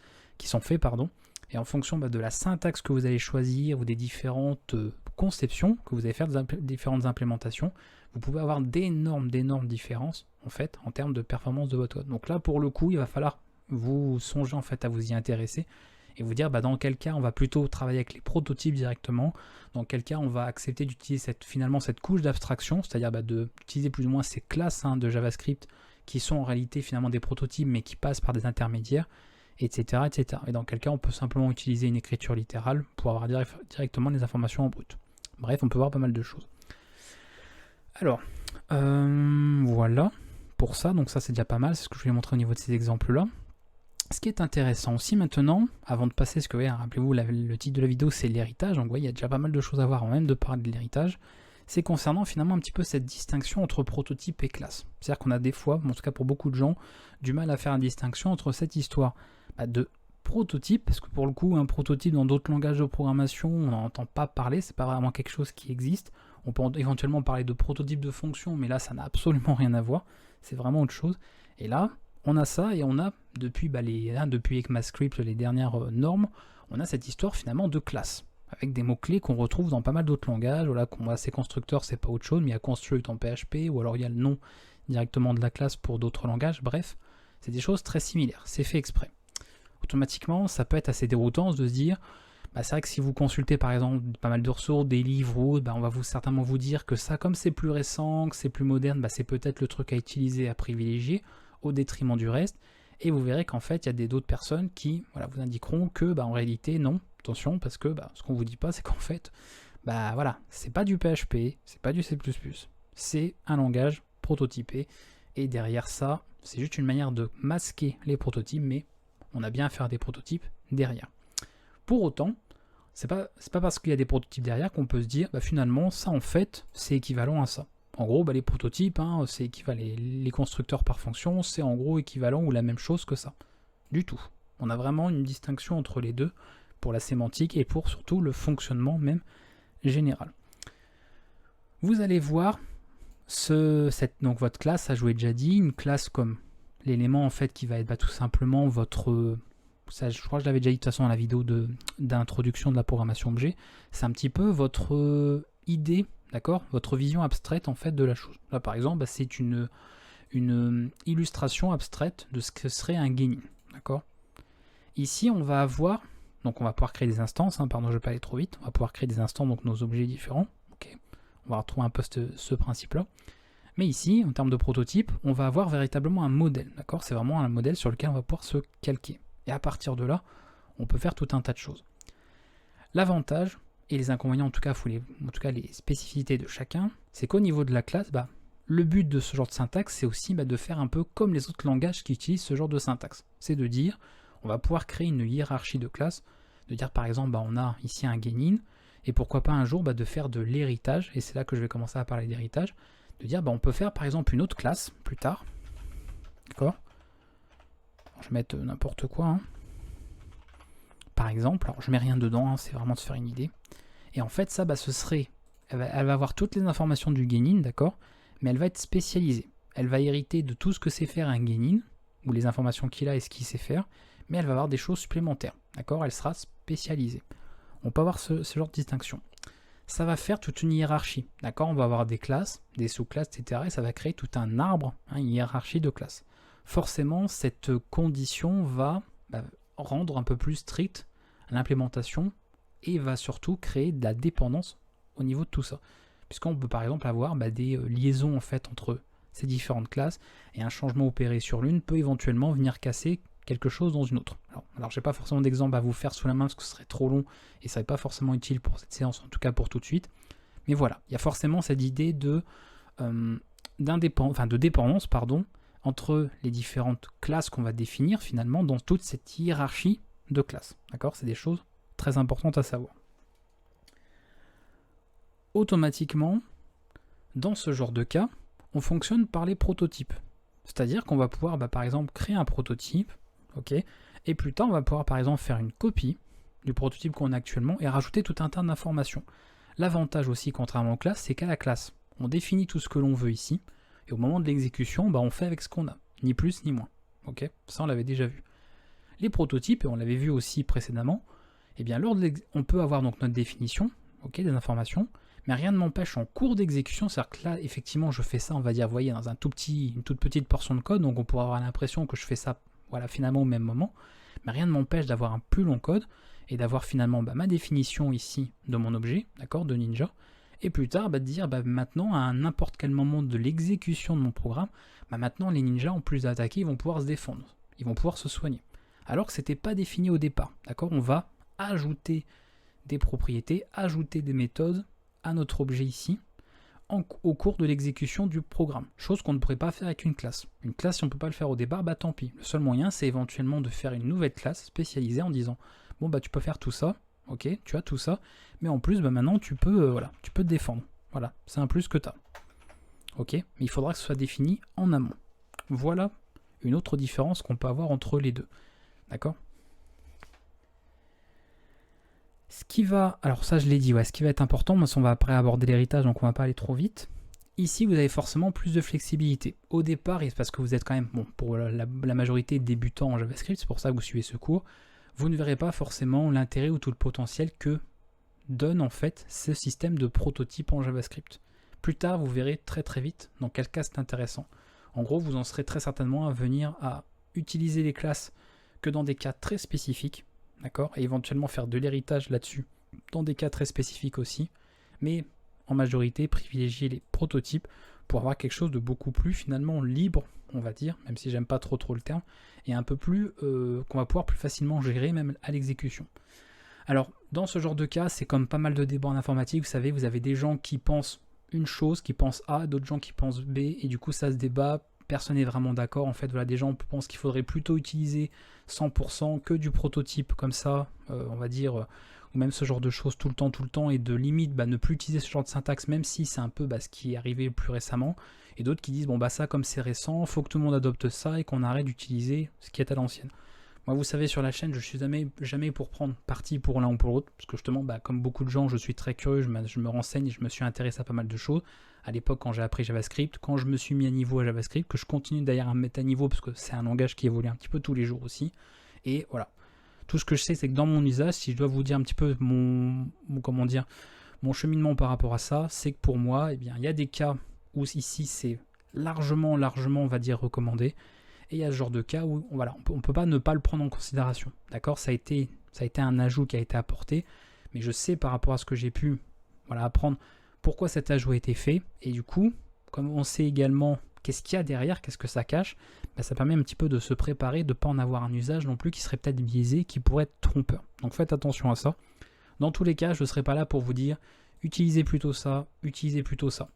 et en fonction de la syntaxe que vous allez choisir ou des différentes conceptions que vous allez faire, des différentes implémentations, vous pouvez avoir d'énormes différences en fait en termes de performance de votre code. Donc là pour le coup, il va falloir vous songer en fait à vous y intéresser et vous dire dans quel cas on va plutôt travailler avec les prototypes directement, dans quel cas on va accepter d'utiliser finalement cette couche d'abstraction, c'est-à-dire d'utiliser plus ou moins ces classes de JavaScript qui sont en réalité finalement des prototypes mais qui passent par des intermédiaires, etc., etc. Et dans quel cas on peut simplement utiliser une écriture littérale pour avoir directement les informations en brut. Bref, on peut voir pas mal de choses. Alors, voilà pour ça, donc ça c'est déjà pas mal, c'est ce que je voulais montrer au niveau de ces exemples-là. Ce qui est intéressant aussi maintenant, avant de passer, parce que rappelez-vous, le titre de la vidéo c'est l'héritage, donc il y a déjà pas mal de choses à voir avant même de parler de l'héritage, c'est concernant finalement un petit peu cette distinction entre prototype et classe. C'est-à-dire qu'on a des fois, en tout cas pour beaucoup de gens, du mal à faire une distinction entre cette histoire de prototype, parce que pour le coup, un prototype dans d'autres langages de programmation, on n'en entend pas parler, c'est pas vraiment quelque chose qui existe. On peut éventuellement parler de prototype de fonction, mais là ça n'a absolument rien à voir, c'est vraiment autre chose. Et là, on a ça, et on a, depuis ECMAScript, les dernières normes, on a cette histoire finalement de classe, avec des mots-clés qu'on retrouve dans pas mal d'autres langages. Voilà, qu'on a ces constructeurs, c'est pas autre chose, mais il y a construct en PHP, ou alors il y a le nom directement de la classe pour d'autres langages, bref, c'est des choses très similaires, c'est fait exprès. Automatiquement, ça peut être assez déroutant de se dire, c'est vrai que si vous consultez par exemple pas mal de ressources, des livres ou autres, on va certainement vous dire que ça, comme c'est plus récent, que c'est plus moderne, c'est peut-être le truc à utiliser, à privilégier, au détriment du reste, et vous verrez qu'en fait, il y a d'autres personnes qui vous indiqueront que en réalité, non, attention, parce que ce qu'on vous dit pas, c'est qu'en fait, c'est pas du PHP, c'est pas du C++, c'est un langage prototypé, et derrière ça, c'est juste une manière de masquer les prototypes, mais on a bien à faire des prototypes derrière. Pour autant, c'est pas parce qu'il y a des prototypes derrière qu'on peut se dire, finalement, ça en fait, c'est équivalent à ça. En gros, les prototypes, c'est équivalent, les constructeurs par fonction, c'est en gros équivalent ou la même chose que ça. Du tout. On a vraiment une distinction entre les deux pour la sémantique et pour surtout le fonctionnement même général. Vous allez voir donc votre classe, ça je vous l'ai déjà dit, une classe comme l'élément en fait qui va être tout simplement votre... Ça, je crois que je l'avais déjà dit de toute façon dans la vidéo d'introduction de la programmation objet, c'est un petit peu votre idée, d'accord, votre vision abstraite en fait de la chose. Là par exemple, c'est une illustration abstraite de ce que serait un gainin, d'accord. Ici on va avoir, donc on va pouvoir créer des instances, pardon je ne vais pas aller trop vite, on va pouvoir créer des instances, donc nos objets différents, ok. On va retrouver un peu ce principe-là. Mais ici, en termes de prototype, on va avoir véritablement un modèle, d'accord. C'est vraiment un modèle sur lequel on va pouvoir se calquer. Et à partir de là, on peut faire tout un tas de choses. L'avantage et les inconvénients, en tout cas les spécificités de chacun, c'est qu'au niveau de la classe, le but de ce genre de syntaxe, c'est aussi de faire un peu comme les autres langages qui utilisent ce genre de syntaxe. C'est de dire, on va pouvoir créer une hiérarchie de classes, de dire par exemple, on a ici un gainin, et pourquoi pas un jour de faire de l'héritage, et c'est là que je vais commencer à parler d'héritage, de dire on peut faire par exemple une autre classe plus tard, d'accord. Je vais mettre n'importe quoi, par exemple, alors je mets rien dedans, c'est vraiment de se faire une idée, et en fait ça ce serait, elle va avoir toutes les informations du gainin, d'accord, mais elle va être spécialisée, elle va hériter de tout ce que sait faire un gainin, ou les informations qu'il a et ce qu'il sait faire, mais elle va avoir des choses supplémentaires, d'accord, elle sera spécialisée. On peut avoir ce genre de distinction. Ça va faire toute une hiérarchie, d'accord. On va avoir des classes, des sous-classes, etc. Et ça va créer tout un arbre, une hiérarchie de classes. Forcément, cette condition va rendre un peu plus stricte l'implémentation et va surtout créer de la dépendance au niveau de tout ça. Puisqu'on peut par exemple avoir des liaisons en fait entre ces différentes classes et un changement opéré sur l'une peut éventuellement venir casser quelque chose dans une autre. Alors, Alors j'ai pas forcément d'exemple à vous faire sous la main parce que ce serait trop long et ça n'est pas forcément utile pour cette séance, en tout cas pour tout de suite. Mais voilà, il y a forcément cette idée de dépendance entre les différentes classes qu'on va définir finalement dans toute cette hiérarchie de classes. D'accord? C'est des choses très importantes à savoir. Automatiquement, dans ce genre de cas, on fonctionne par les prototypes. C'est-à-dire qu'on va pouvoir par exemple créer un prototype, ok, et plus tard on va pouvoir par exemple faire une copie du prototype qu'on a actuellement et rajouter tout un tas d'informations. L'avantage aussi, contrairement aux classes, c'est qu'à la classe, on définit tout ce que l'on veut ici, et au moment de l'exécution, on fait avec ce qu'on a, ni plus ni moins. Ok, ça on l'avait déjà vu. Les prototypes, et on l'avait vu aussi précédemment, eh bien on peut avoir donc notre définition, ok, des informations, mais rien ne m'empêche en cours d'exécution, c'est-à-dire que là, effectivement, je fais ça, on va dire, vous voyez, dans une toute petite portion de code, donc on pourrait avoir l'impression que je fais ça, voilà, finalement au même moment, mais rien ne m'empêche d'avoir un plus long code, et d'avoir finalement ma définition ici de mon objet, d'accord, de Ninja, et plus tard de dire maintenant à n'importe quel moment de l'exécution de mon programme, maintenant les ninjas en plus d'attaquer, ils vont pouvoir se défendre, ils vont pouvoir se soigner. Alors que ce n'était pas défini au départ, d'accord, on va ajouter des propriétés, ajouter des méthodes à notre objet ici, au cours de l'exécution du programme, chose qu'on ne pourrait pas faire avec une classe. Une classe, si on ne peut pas le faire au départ, tant pis. Le seul moyen, c'est éventuellement de faire une nouvelle classe spécialisée en disant bon tu peux faire tout ça, ok, tu as tout ça, mais en plus maintenant tu peux tu peux te défendre. Voilà, c'est un plus que tu as. Ok, mais il faudra que ce soit défini en amont. Voilà une autre différence qu'on peut avoir entre les deux. D'accord? Ce qui va, alors ça je l'ai dit, ce qui va être important, on va après aborder l'héritage, donc on va pas aller trop vite. Ici, vous avez forcément plus de flexibilité. Au départ, et c'est parce que vous êtes quand même, pour la majorité débutant en JavaScript, c'est pour ça que vous suivez ce cours, vous ne verrez pas forcément l'intérêt ou tout le potentiel que donne en fait ce système de prototype en JavaScript. Plus tard, vous verrez très très vite dans quel cas c'est intéressant. En gros, vous en serez très certainement à venir à utiliser les classes que dans des cas très spécifiques, d'accord, et éventuellement faire de l'héritage là-dessus dans des cas très spécifiques aussi, mais en majorité privilégier les prototypes pour avoir quelque chose de beaucoup plus finalement libre, on va dire, même si j'aime pas trop le terme, et un peu plus qu'on va pouvoir plus facilement gérer même à l'exécution. Alors dans ce genre de cas, c'est comme pas mal de débats en informatique, vous savez, vous avez des gens qui pensent une chose, qui pensent A, d'autres gens qui pensent B, et du coup ça se débat, personne n'est vraiment d'accord. En fait, voilà, des gens pensent qu'il faudrait plutôt utiliser 100% que du prototype comme ça, on va dire, ou même ce genre de choses tout le temps, et de limite ne plus utiliser ce genre de syntaxe, même si c'est un peu ce qui est arrivé plus récemment, et d'autres qui disent ça comme c'est récent, faut que tout le monde adopte ça et qu'on arrête d'utiliser ce qui est à l'ancienne. Moi, vous savez, sur la chaîne, je suis jamais pour prendre parti pour l'un ou pour l'autre, parce que justement, comme beaucoup de gens, je suis très curieux, je me renseigne et je me suis intéressé à pas mal de choses. À l'époque, quand j'ai appris JavaScript, quand je me suis mis à niveau à JavaScript, que je continue d'ailleurs à me mettre à niveau, parce que c'est un langage qui évolue un petit peu tous les jours aussi. Et voilà. Tout ce que je sais, c'est que dans mon usage, si je dois vous dire un petit peu mon cheminement par rapport à ça, c'est que pour moi, il y a des cas où ici, c'est largement, on va dire, recommandé. Et il y a ce genre de cas où on ne peut pas ne pas le prendre en considération. D'accord, ça a été un ajout qui a été apporté, mais je sais par rapport à ce que j'ai pu apprendre pourquoi cet ajout a été fait. Et du coup, comme on sait également qu'est-ce qu'il y a derrière, qu'est-ce que ça cache, ça permet un petit peu de se préparer, de ne pas en avoir un usage non plus qui serait peut-être biaisé, qui pourrait être trompeur. Donc faites attention à ça. Dans tous les cas, je ne serai pas là pour vous dire utilisez plutôt ça, utilisez plutôt ça.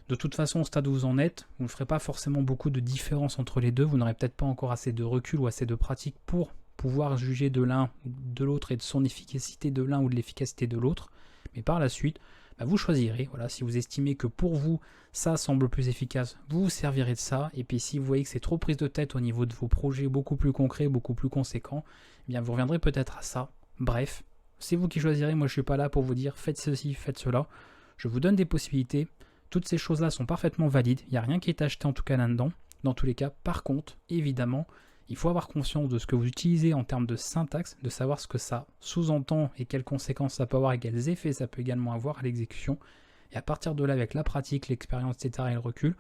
De toute façon, au stade où vous en êtes, vous ne ferez pas forcément beaucoup de différence entre les deux. Vous n'aurez peut-être pas encore assez de recul ou assez de pratique pour pouvoir juger de l'un ou de l'autre et de son efficacité de l'un ou de l'efficacité de l'autre. Mais par la suite, vous choisirez. Voilà, si vous estimez que pour vous, ça semble plus efficace, vous vous servirez de ça. Et puis si vous voyez que c'est trop prise de tête au niveau de vos projets beaucoup plus concrets, beaucoup plus conséquents, vous reviendrez peut-être à ça. Bref, c'est vous qui choisirez. Moi, je ne suis pas là pour vous dire faites ceci, faites cela. Je vous donne des possibilités. Toutes ces choses-là sont parfaitement valides, il n'y a rien qui est acheté en tout cas là-dedans. Dans tous les cas, par contre, évidemment, il faut avoir conscience de ce que vous utilisez en termes de syntaxe, de savoir ce que ça sous-entend et quelles conséquences ça peut avoir et quels effets ça peut également avoir à l'exécution. Et à partir de là, avec la pratique, l'expérience, etc. et le recul,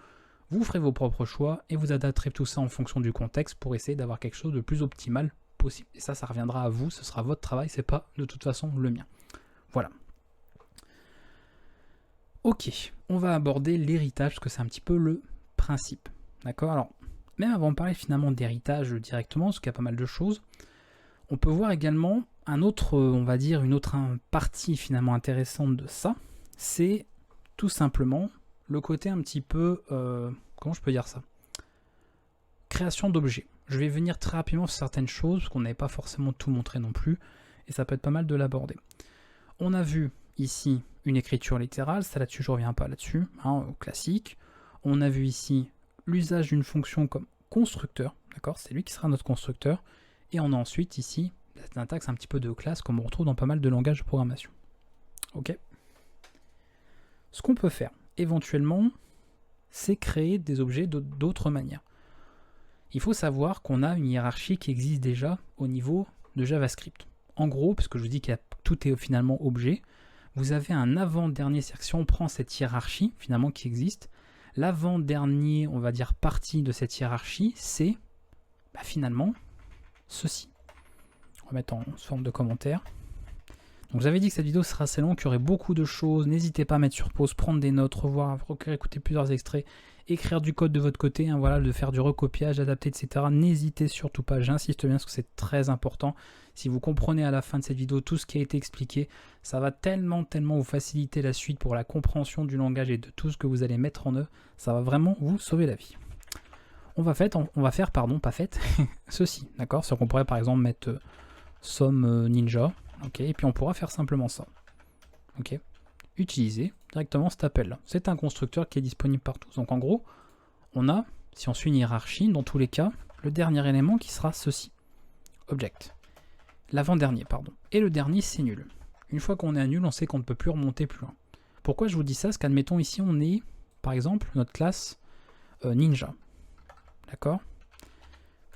vous ferez vos propres choix et vous adapterez tout ça en fonction du contexte pour essayer d'avoir quelque chose de plus optimal possible. Et ça reviendra à vous, ce sera votre travail, c'est pas de toute façon le mien. Voilà. Ok, on va aborder l'héritage, parce que c'est un petit peu le principe. D'accord? Alors, même avant de parler finalement d'héritage directement, parce qu'il y a pas mal de choses, On peut voir également un autre, on va dire, une autre partie finalement intéressante de ça, c'est tout simplement le côté un petit peu, comment je peux dire ça? Création d'objets. Je vais venir très rapidement sur certaines choses, parce qu'on n'avait pas forcément tout montré non plus, et ça peut être pas mal de l'aborder. On a vu ici une écriture littérale, ça là-dessus je reviens pas là-dessus, hein, classique. On a vu ici l'usage d'une fonction comme constructeur, d'accord, c'est lui qui sera notre constructeur, et on a ensuite ici la syntaxe un petit peu de classe comme on retrouve dans pas mal de langages de programmation. Ok. Ce qu'on peut faire éventuellement, c'est créer des objets d'autres manières. Il faut savoir qu'on a une hiérarchie qui existe déjà au niveau de JavaScript. En gros, parce que je vous dis que tout est finalement objet, vous avez un avant-dernier, c'est-à-dire que si on prend cette hiérarchie finalement qui existe, l'avant-dernier, on va dire, partie de cette hiérarchie, c'est finalement ceci. On va mettre en forme de commentaire. Donc j'avais dit que cette vidéo sera assez longue, qu'il y aurait beaucoup de choses. N'hésitez pas à mettre sur pause, prendre des notes, revoir, écouter plusieurs extraits, écrire du code de votre côté, hein, voilà, de faire du recopiage, adapter, etc. N'hésitez surtout pas, j'insiste bien parce que c'est très important. Si vous comprenez à la fin de cette vidéo tout ce qui a été expliqué, ça va tellement vous faciliter la suite pour la compréhension du langage et de tout ce que vous allez mettre en œuvre. Ça va vraiment vous sauver la vie. On va faire, ceci, d'accord? C'est qu'on pourrait par exemple mettre somme ninja. Ok, et puis on pourra faire simplement ça. Ok, utiliser directement cet appel là. C'est un constructeur qui est disponible partout. Donc en gros, on a, si on suit une hiérarchie, dans tous les cas, le dernier élément qui sera ceci. Object. L'avant-dernier, pardon. Et le dernier, c'est nul. Une fois qu'on est à nul, on sait qu'on ne peut plus remonter plus loin. Pourquoi je vous dis ça? Parce qu'admettons ici, on est, par exemple, notre classe ninja. D'accord?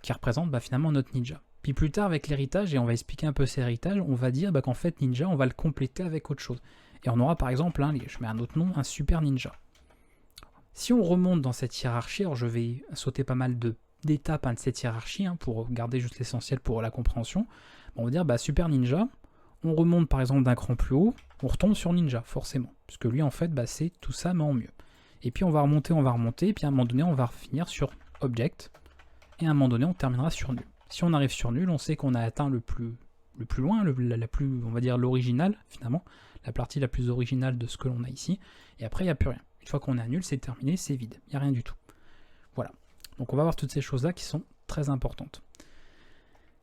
Qui représente finalement notre ninja. Puis plus tard avec l'héritage, et on va expliquer un peu cet héritage, on va dire qu'en fait ninja, on va le compléter avec autre chose. Et on aura par exemple, je mets un autre nom, un super ninja. Si on remonte dans cette hiérarchie, alors je vais sauter pas mal d'étapes de cette hiérarchie, pour garder juste l'essentiel pour la compréhension. On va dire super ninja, on remonte par exemple d'un cran plus haut, on retombe sur ninja, forcément. Puisque lui en fait, c'est tout ça mais en mieux. Et puis on va remonter, et puis à un moment donné, on va finir sur object, et à un moment donné, on terminera sur nul. Si on arrive sur nul, on sait qu'on a atteint le plus loin, la plus, on va dire l'original finalement, la partie la plus originale de ce que l'on a ici, et après il n'y a plus rien. Une fois qu'on est à nul, c'est terminé, c'est vide, il n'y a rien du tout. Voilà, donc on va voir toutes ces choses-là qui sont très importantes.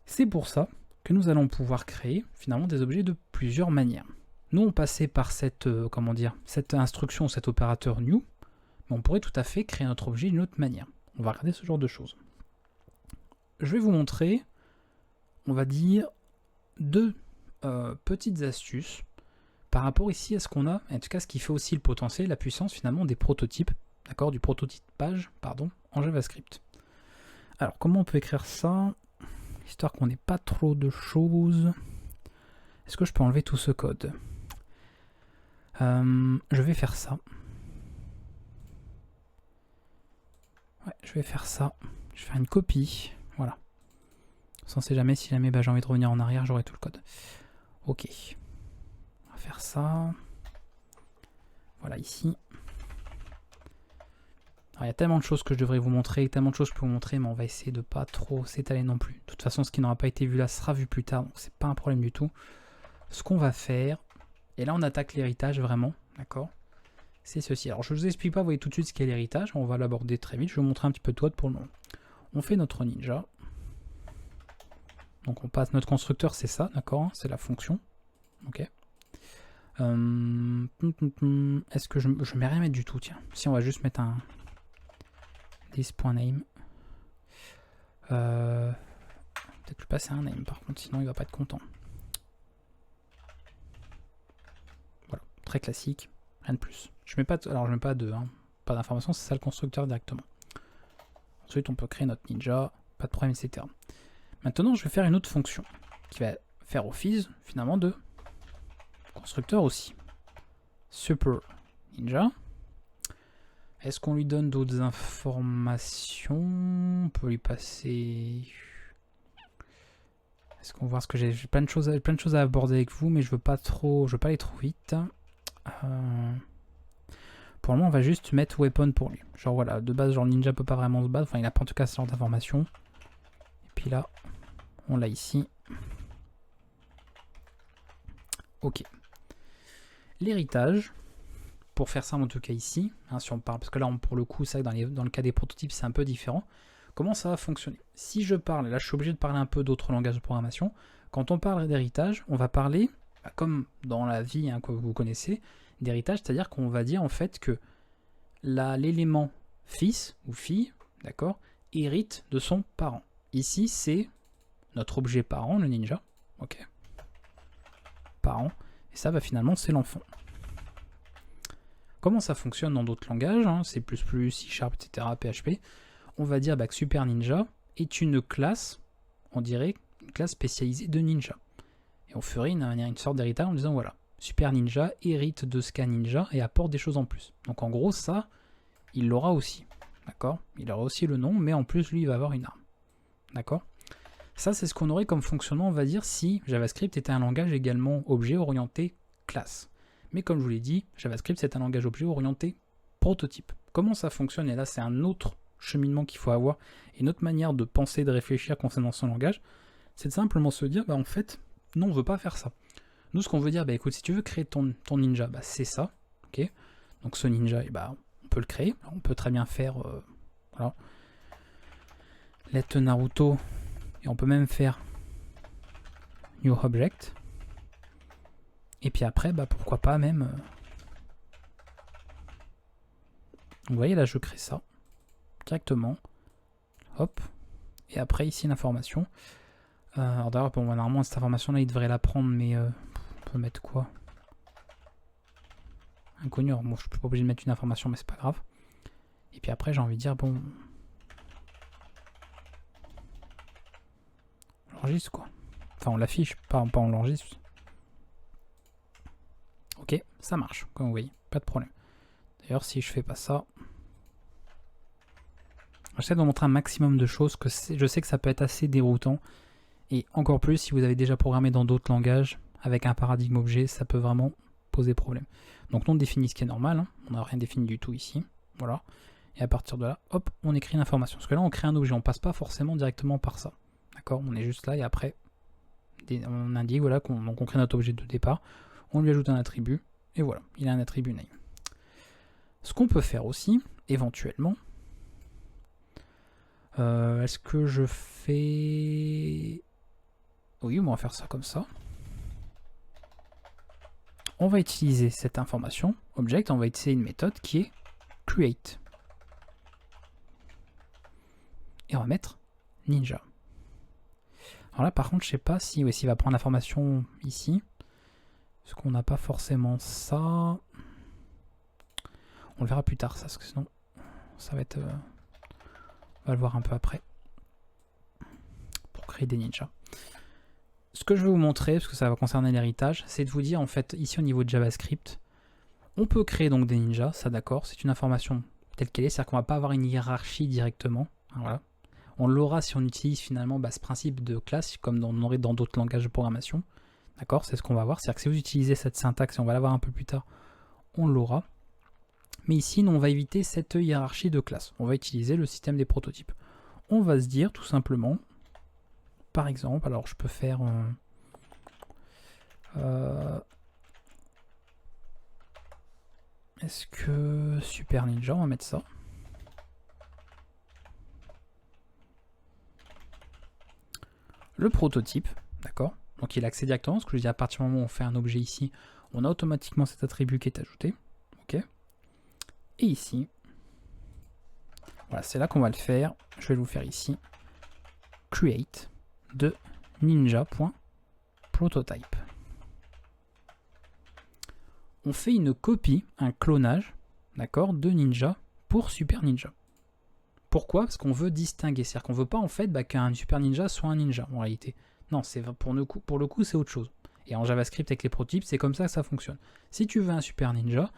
C'est pour ça que nous allons pouvoir créer finalement des objets de plusieurs manières. Nous on passait par cette, cette instruction, cet opérateur new, mais on pourrait tout à fait créer notre objet d'une autre manière. On va regarder ce genre de choses. Je vais vous montrer, on va dire, deux petites astuces par rapport ici à ce qu'on a, en tout cas ce qui fait aussi le potentiel, la puissance finalement des prototypes, d'accord, du prototypage, pardon, en JavaScript. Alors comment on peut écrire ça, histoire qu'on n'ait pas trop de choses. Est-ce que je peux enlever tout ce code? Je vais faire ça. Ouais, je vais faire ça. Je vais faire une copie. Voilà. On ne sait jamais, si jamais j'ai envie de revenir en arrière, j'aurai tout le code. Ok. On va faire ça. Voilà, ici. Alors, il y a tellement de choses que je devrais vous montrer, tellement de choses que je peux vous montrer, mais on va essayer de pas trop s'étaler non plus. De toute façon, ce qui n'aura pas été vu là sera vu plus tard, donc c'est pas un problème du tout. Ce qu'on va faire, et là on attaque l'héritage vraiment, d'accord? C'est ceci. Alors je ne vous explique pas, vous voyez tout de suite ce qu'est l'héritage, on va l'aborder très vite, je vais vous montrer un petit peu de code pour le moment. On fait notre ninja. Donc on passe notre constructeur, c'est ça, d'accord? C'est la fonction. Ok. Est-ce que je mets rien mettre du tout, tiens. Si on va juste mettre un this.name. Peut-être lui passer un name par contre, sinon il va pas être content. Voilà, très classique, rien de plus. Je mets pas de, pas d'information, c'est ça le constructeur directement. Ensuite on peut créer notre ninja, pas de problème, etc. Maintenant je vais faire une autre fonction qui va faire office finalement de constructeur aussi. Super ninja. Est-ce qu'on lui donne d'autres informations? On peut lui passer... Est-ce qu'on voit ce que j'ai plein de choses à aborder avec vous, mais je veux pas aller trop vite. Pour le moment, on va juste mettre weapon pour lui. Genre voilà, de base, genre ninja peut pas vraiment se battre. Enfin, il n'a pas en tout cas ce genre d'informations. Et puis là, on l'a ici. Ok. L'héritage, pour faire ça en tout cas ici, hein, si on parle, parce que là pour le coup, ça dans le cas des prototypes c'est un peu différent. Comment ça va fonctionner? Si je parle, là je suis obligé de parler un peu d'autres langages de programmation, quand on parle d'héritage, on va parler, comme dans la vie hein, que vous connaissez, d'héritage, c'est-à-dire qu'on va dire en fait que l'élément fils ou fille, d'accord, hérite de son parent. Ici c'est notre objet parent, le ninja, ok, parent, et ça finalement c'est l'enfant. Comment ça fonctionne dans d'autres langages, hein, C++, C#, etc., PHP, on va dire que Super Ninja est une classe, on dirait une classe spécialisée de ninja. Et on ferait une sorte d'héritage en disant voilà, Super Ninja hérite de Ska Ninja et apporte des choses en plus. Donc en gros ça, il l'aura aussi, d'accord? Il aura aussi le nom, mais en plus lui il va avoir une arme, d'accord? Ça c'est ce qu'on aurait comme fonctionnement, on va dire, si JavaScript était un langage également objet orienté classe. Mais comme je vous l'ai dit, JavaScript c'est un langage objet orienté prototype. Comment ça fonctionne? Et là c'est un autre cheminement qu'il faut avoir, et notre manière de penser, de réfléchir concernant son langage, c'est de simplement se dire, en fait, non, on ne veut pas faire ça. Nous, ce qu'on veut dire, écoute, si tu veux créer ton ninja, c'est ça, ok. Donc ce ninja, on peut le créer. Alors, on peut très bien faire, voilà, let Naruto, et on peut même faire new object. Et puis après, pourquoi pas même. Vous voyez là, je crée ça directement. Hop. Et après ici l'information. Alors d'ailleurs, normalement cette information là il devrait la prendre, mais on peut mettre quoi? Inconnu. Alors, bon, je suis pas obligé de mettre une information, mais c'est pas grave. Et puis après j'ai envie de dire bon, on l'enregistre quoi. Enfin on l'affiche, pas on l'enregistre. Ok, ça marche, comme vous voyez, pas de problème. D'ailleurs si je fais pas ça, j'essaie de vous montrer un maximum de choses, que je sais que ça peut être assez déroutant. Et encore plus si vous avez déjà programmé dans d'autres langages, avec un paradigme objet, ça peut vraiment poser problème. Donc on définit ce qui est normal, hein. On n'a rien défini du tout ici, voilà. Et à partir de là, hop, on écrit une information. Parce que là on crée un objet, on passe pas forcément directement par ça. D'accord? On est juste là et après, on indique voilà, qu'on crée notre objet de départ, on lui ajoute un attribut, et voilà, il a un attribut name. Ce qu'on peut faire aussi, éventuellement, est-ce que je fais... Oui, on va faire ça comme ça. On va utiliser cette information, object, on va utiliser une méthode qui est create. Et on va mettre ninja. Alors là, par contre, je sais pas si s'il va prendre l'information ici. Parce qu'on n'a pas forcément ça. On le verra plus tard, ça, parce que sinon, ça va être... on va le voir un peu après. Pour créer des ninjas. Ce que je vais vous montrer, parce que ça va concerner l'héritage, c'est de vous dire, en fait, ici au niveau de JavaScript, on peut créer donc des ninjas, ça d'accord, c'est une information telle qu'elle est, c'est-à-dire qu'on ne va pas avoir une hiérarchie directement. Voilà. On l'aura si on utilise finalement ce principe de classe, comme on aurait dans d'autres langages de programmation. D'accord, c'est ce qu'on va voir. C'est-à-dire que si vous utilisez cette syntaxe, et on va la voir un peu plus tard, on l'aura. Mais ici, on va éviter cette hiérarchie de classe. On va utiliser le système des prototypes. On va se dire tout simplement, par exemple, alors je peux faire... est-ce que Super Ninja, on va mettre ça. Le prototype, d'accord? Donc il a accès directement, parce que je dis à partir du moment où on fait un objet ici, on a automatiquement cet attribut qui est ajouté. Ok. Et ici, voilà, c'est là qu'on va le faire. Je vais vous faire ici create de ninja.prototype. On fait une copie, un clonage, d'accord, de Ninja pour Super Ninja. Pourquoi? Parce qu'on veut distinguer, c'est-à-dire qu'on veut pas en fait qu'un Super Ninja soit un ninja en réalité. Non, c'est pour le coup c'est autre chose. Et en JavaScript avec les prototypes, c'est comme ça que ça fonctionne. Si tu veux un Super Ninja,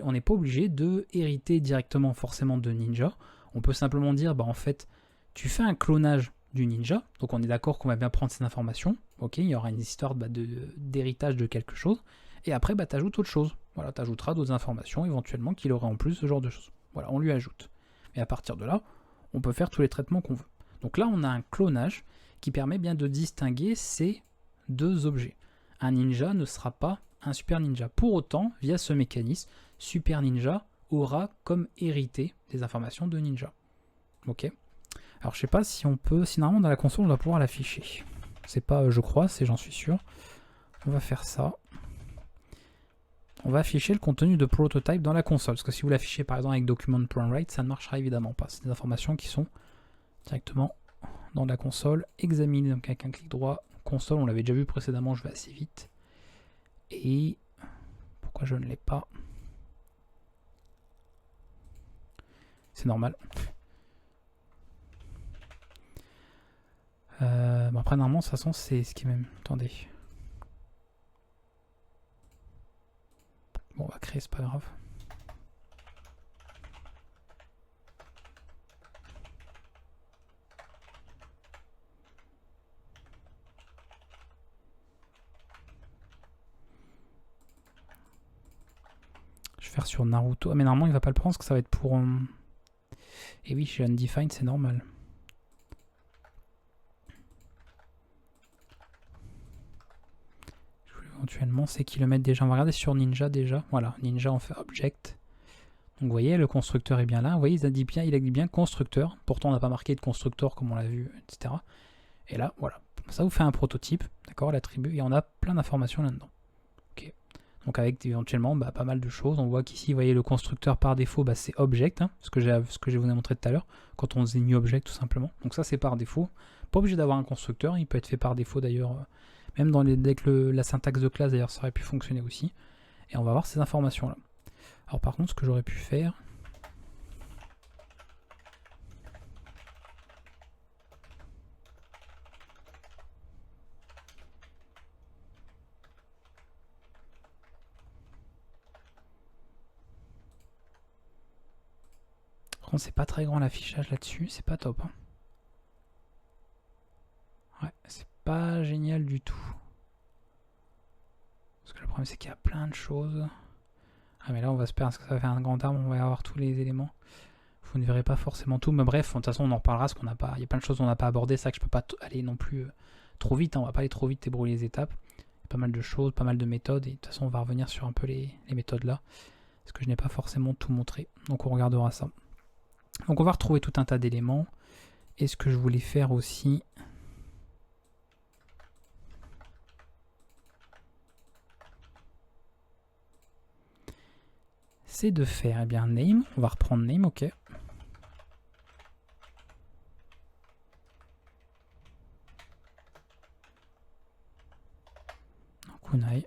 on n'est pas obligé de hériter directement forcément de Ninja. On peut simplement dire, en fait, tu fais un clonage du Ninja, donc on est d'accord qu'on va bien prendre cette information. Ok, il y aura une histoire d'héritage de quelque chose. Et après, tu ajoutes autre chose. Voilà, tu ajouteras d'autres informations éventuellement qu'il aurait en plus, ce genre de choses. Voilà, on lui ajoute. Et à partir de là, on peut faire tous les traitements qu'on veut. Donc là, on a un clonage qui permet bien de distinguer ces deux objets. un ninja ne sera pas un super ninja. Pour autant, via ce mécanisme, super ninja aura comme hérité des informations de ninja. Ok. Alors je sais pas si on peut, si normalement dans la console on doit pouvoir l'afficher. C'est pas, je crois, c'est j'en suis sûr. On va faire ça. On va afficher le contenu de prototype dans la console. Parce que si vous l'affichez par exemple avec document.write, ça ne marchera évidemment pas. C'est des informations qui sont directement dans la console. Examiner, donc avec un clic droit, console, on l'avait déjà vu précédemment, je vais assez vite. Et pourquoi je ne l'ai pas? C'est normal. Bon après normalement de toute façon c'est ce qui est même. Attendez. Bon on va créer, c'est pas grave. Je vais faire sur Naruto. Ah mais normalement il va pas le prendre parce que ça va être pour... Et oui chez Undefined c'est normal. Éventuellement c'est qu'ils le mettent déjà. On va regarder sur Ninja déjà. Voilà, Ninja on fait Object. Donc vous voyez, le constructeur est bien là. Vous voyez, il a dit bien constructeur. Pourtant on n'a pas marqué de constructeur comme on l'a vu, etc. Et là, voilà. Ça vous fait un prototype, d'accord, l'attribut, et on a plein d'informations là-dedans. Ok. Donc avec éventuellement pas mal de choses. On voit qu'ici, vous voyez, le constructeur par défaut, c'est Object, hein, ce que je vous ai montré tout à l'heure, quand on faisait New Object tout simplement. Donc ça c'est par défaut. Pas obligé d'avoir un constructeur, il peut être fait par défaut d'ailleurs. Même dans avec la syntaxe de classe d'ailleurs, ça aurait pu fonctionner aussi. Et on va voir ces informations là. Alors par contre, ce que j'aurais pu faire... C'est pas très grand l'affichage là-dessus, c'est pas top. Hein. Ouais, c'est pas génial du tout. Parce que le problème c'est qu'il y a plein de choses. Ah mais là on va se perdre parce que ça va faire un grand arbre, on va avoir tous les éléments. Vous ne verrez pas forcément tout, mais bref, de toute façon on en reparlera parce qu'on n'a pas. Il y a plein de choses qu'on n'a pas abordées, c'est ça que je peux pas aller non plus trop vite, hein. On va pas aller trop vite et brouiller les étapes. Il y a pas mal de choses, pas mal de méthodes, et de toute façon on va revenir sur un peu les méthodes là. Parce que je n'ai pas forcément tout montré. Donc on regardera ça. Donc on va retrouver tout un tas d'éléments. Et ce que je voulais faire aussi, c'est de faire name. On va reprendre name, ok. Donc kunai.